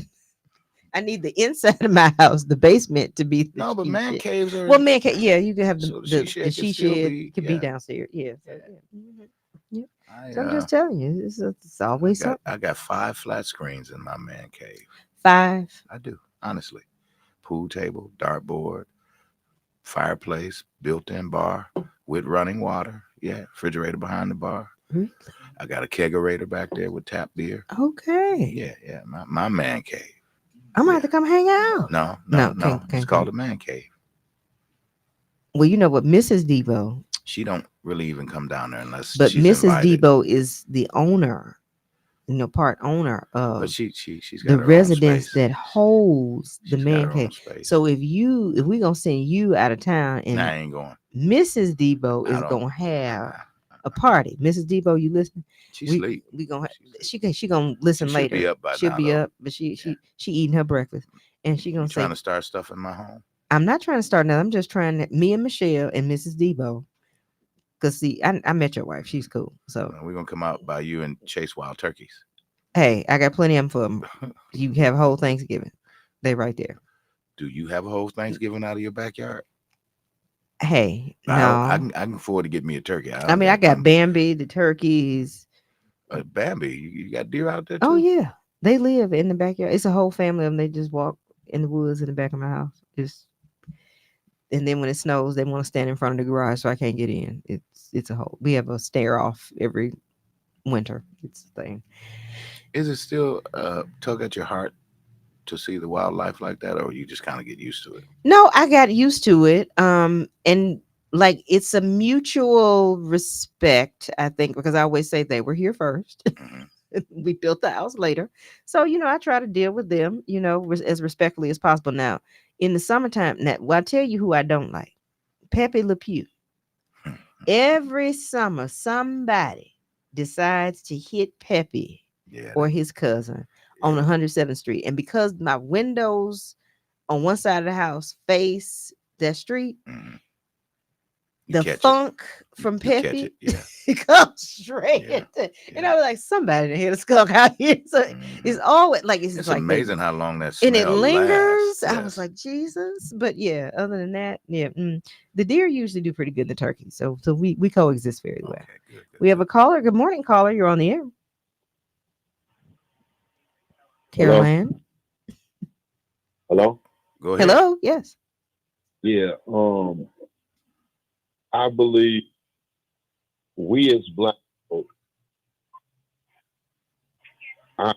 I need the inside of my house, the basement, to be the No, but she man shed. caves are. Well, man cave, yeah, you can have So the she shed can be downstairs. Yeah, so, yeah. Yeah. So I'm just telling you, it's always something. I got 5 flat screens in my man cave. 5. I do, honestly. Pool table, dartboard, fireplace, built-in bar with running water. Yeah, refrigerator behind the bar. Really? I got a kegerator back there with tap beer. Okay. Yeah. My man cave. I'm gonna have to come hang out. No. It's called a man cave. Well, you know what, Mrs. Debo. She don't really even come down there unless but she's Mrs. invited. Debo is the owner, part owner of. But she's got the her residence own space. that holds the She's man got her own cave. space. So if we gonna send you out of town and I ain't going. Mrs. Debo is gonna have a party. Mrs. Debo, you listen? She sleep. We gonna she gonna listen She later. Be up by She'll now, be though. up, but she eating her breakfast, and she gonna say, trying to start stuff in my home. I'm not trying to start nothing. I'm just trying to me and Michelle and Mrs. Debo. Cause see, I met your wife. She's cool. So we're gonna come out by you and chase wild turkeys. Hey, I got plenty of them for them. You have a whole Thanksgiving. They right there. Do you have a whole Thanksgiving out of your backyard? Hey, no. I can afford to get me a turkey. I got Bambi, the turkeys. Bambi, you got deer out there too? Oh yeah, they live in the backyard. It's a whole family of them. They just walk in the woods in the back of my house. And then when it snows, they want to stand in front of the garage so I can't get in. It's a whole. We have a stare off every winter. It's a thing. Is it still tug at your heart to see the wildlife like that, or you just kind of get used to it? No, I got used to it. And like it's a mutual respect, I think, because I always say they were here first. Mm-hmm. We built the house later. So, I try to deal with them, as respectfully as possible. Now, in the summertime, I tell you who I don't like. Pepe Le Pew. Every summer, somebody decides to hit Pepe or his cousin on 107th Street. And because my windows on one side of the house face that street, the funk from Pepe it comes straight into, and I was like, somebody hit a skunk out here. So it's always like it's like amazing how long that smell and it lingers. lasts. I was like, Jesus. But yeah, other than that, the deer usually do pretty good in the turkey. So we coexist very well. Good. We have a caller. Good morning, caller. You're on the air. Caroline. Hello. Go ahead. Hello. Yes. Yeah. I believe we as Black folk, I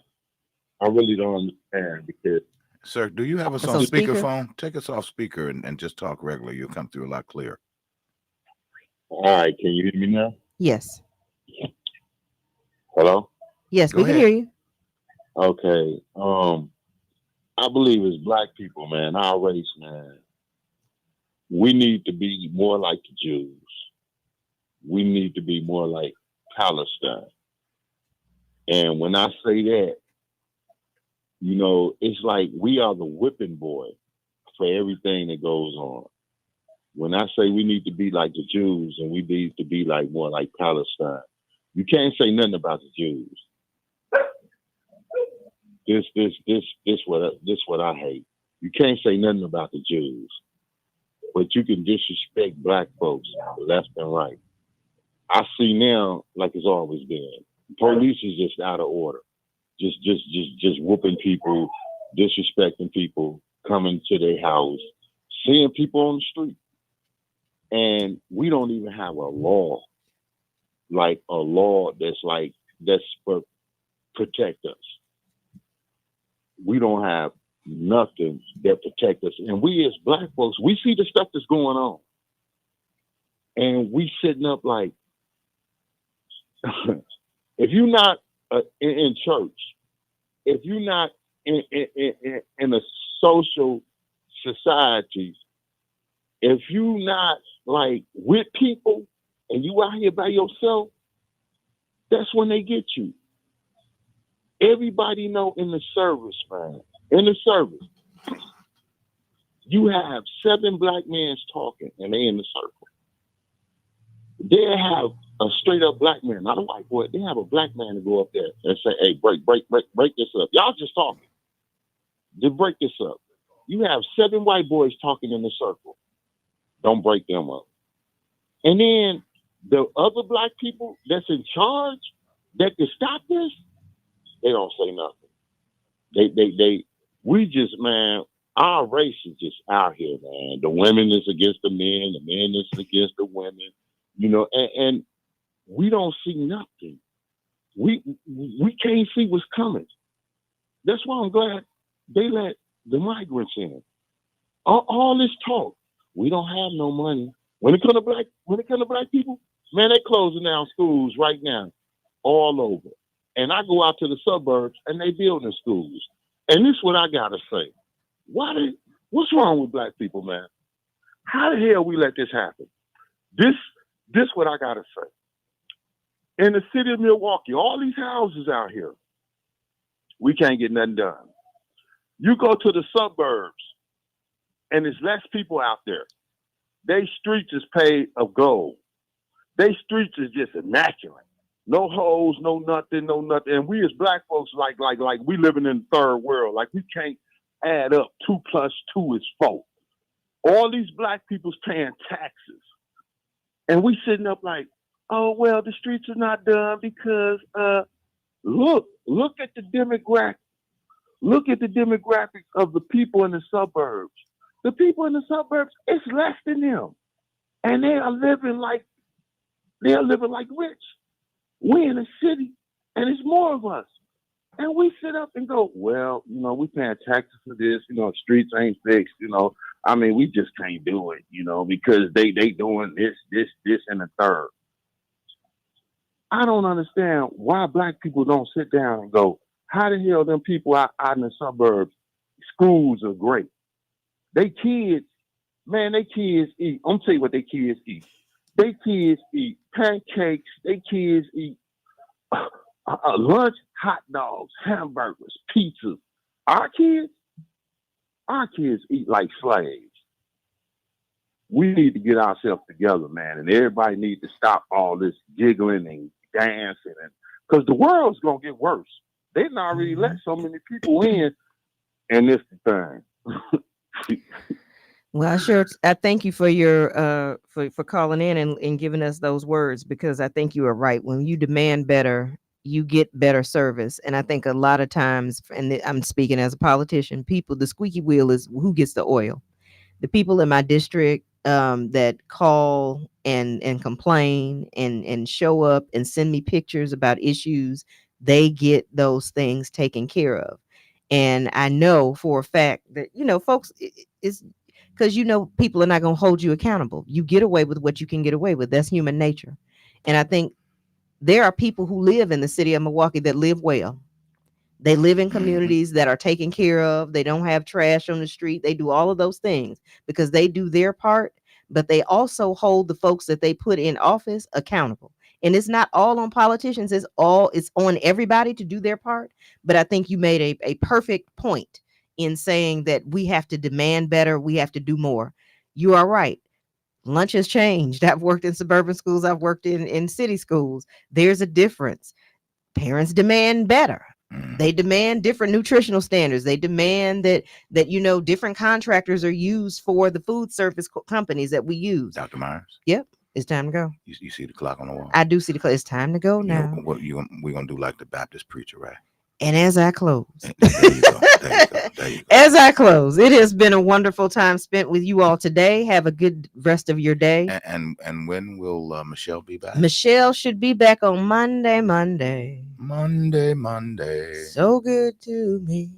really don't understand because. Sir, do you have us on speakerphone? Take us off speaker and just talk regular. You'll come through a lot clearer. All right. Can you hear me now? Yes. Hello? Yes, we can hear you. Okay. I believe as Black people, man, our race, man, we need to be more like the Jews. We need to be more like Palestine. And when I say that, it's like we are the whipping boy for everything that goes on. When I say we need to be like the Jews and we need to be like more like Palestine, you can't say nothing about the Jews. This what I hate. You can't say nothing about the Jews, but you can disrespect Black folks left and right. I see now, like it's always been, police is just out of order, just whooping people, disrespecting people, coming to their house, seeing people on the street, and we don't even have a law, like a law that's for protect us. We don't have nothing that protect us. And we as Black folks, we see the stuff that's going on. And we sitting up like, if you're not in church, if you're not in a social society, if you're not like with people and you out here by yourself, That's when they get you. Everybody know in the service, man. In the service, you have 7 black men talking, and they in the circle. They have a straight up black man, not a white boy. They have a black man to go up there and say, "Hey, break this up. Y'all just talking. Just break this up." You have 7 white boys talking in the circle. Don't break them up. And then the other black people that's in charge that can stop this, they don't say nothing. We just, man, our race is just out here, man. The women is against the men is against the women, you know, and we don't see nothing. We can't see what's coming. That's why I'm glad they let the migrants in. All this talk, we don't have no money. When it comes to black people, man, they closing down schools right now, all over. And I go out to the suburbs and they building schools. And this is what I gotta say. What's wrong with black people, man? How the hell we let this happen? This what I gotta say. In the city of Milwaukee, all these houses out here, we can't get nothing done. You go to the suburbs, and there's less people out there. They streets is paved of gold. They streets is just immaculate. No holes, no nothing. And we as black folks, like we living in the third world. Like we can't add up 2 + 2 is 4. All these black people's paying taxes. And we sitting up like, oh, well, the streets are not done because look at the demographic. Look at the demographics of the people in the suburbs. The people in the suburbs, it's less than them. And they are living like rich. We in the city, and it's more of us. And we sit up and go, well, you know, we paying taxes for this, you know, streets ain't fixed, you know. I mean, we just can't do it, you know, because they doing this, and the third. I don't understand why black people don't sit down and go, how the hell them people out in the suburbs, schools are great. They kids eat. I'm tell you what they kids eat. They kids eat pancakes. They kids eat lunch, hot dogs, hamburgers, pizzas. Our kids eat like slaves. We need to get ourselves together, man, and everybody needs to stop all this giggling and dancing, because the world's gonna get worse. They done already let so many people in, and this the thing. Well, I thank you for your for calling in and giving us those words, because I think you are right. When you demand better, you get better service. And I think a lot of times, and I'm speaking as a politician, the squeaky wheel is who gets the oil. The people in my district that call and complain and show up and send me pictures about issues, they get those things taken care of. And I know for a fact that, you know, folks, it's because, you know, people are not going to hold you accountable. You get away with what you can get away with. That's human nature. And I think there are people who live in the city of Milwaukee that live well. They live in communities that are taken care of. They don't have trash on the street. They do all of those things because they do their part, but they also hold the folks that they put in office accountable. And it's not all on politicians. It's on everybody to do their part. But I think you made a perfect point in saying that we have to demand better. We have to do more. You are right. Lunch has changed. I've worked in suburban schools. I've worked in city schools. There's a difference. Parents demand better. They demand different nutritional standards. They demand that you know, different contractors are used for the food service companies that we use. Dr. Myers? Yep. It's time to go. You see the clock on the wall? I do see the clock. It's time to go now. You know, we're going to do like the Baptist preacher, right? And as I close, there you go. There you go. As I close, it has been a wonderful time spent with you all today. Have a good rest of your day. And when will Michelle be back? Michelle should be back on Monday. Monday. So good to me.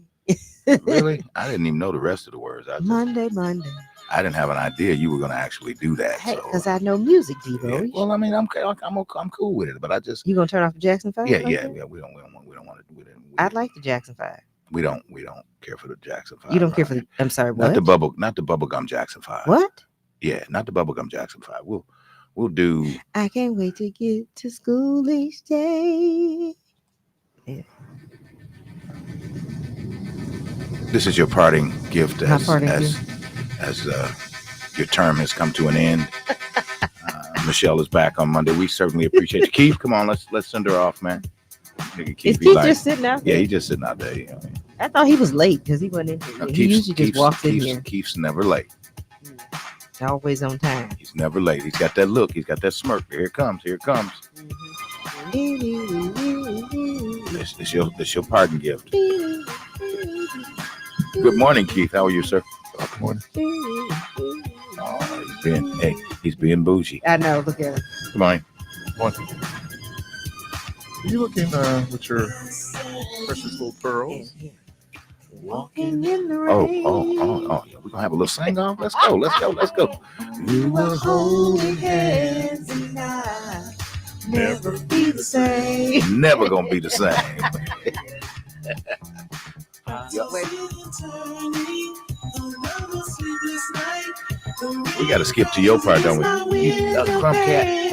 Really? I didn't even know the rest of the words. Monday. I didn't have an idea you were going to actually do that. Hey, because I know music, Debo. Yeah. Well, I mean, I'm cool with it, but I just. You gonna turn off the Jackson 5? Yeah. We don't want to do it. I'd like the Jackson 5. We don't care for the Jackson 5. You don't care for I'm sorry, what? Not the bubblegum Jackson 5. What? Yeah, not the bubblegum Jackson 5. We'll do. I can't wait to get to school each day. Yeah. This is your parting gift as your term has come to an end. Michelle is back on Monday. We certainly appreciate you. Keith, come on, let's send her off, man. Is Keith just sitting out there? Yeah, he's just sitting out there. You know. I thought he was late because he wasn't in here. No, he usually just walks in here. Keith's never late. Always on time. He's never late. He's got that look. He's got that smirk. Here it comes. Here it comes. This your parting gift. Good morning, Keith. How are you, sir? Good morning. Oh, he's being bougie. I know. Look at him. Good morning. You looking with your precious little pearls? Walking in the rain. Oh. We're gonna have a little sing off. Let's go. We were holding hands and I never be the same. Never gonna be the same. We gotta skip to your part, don't we? You Crumb Cat.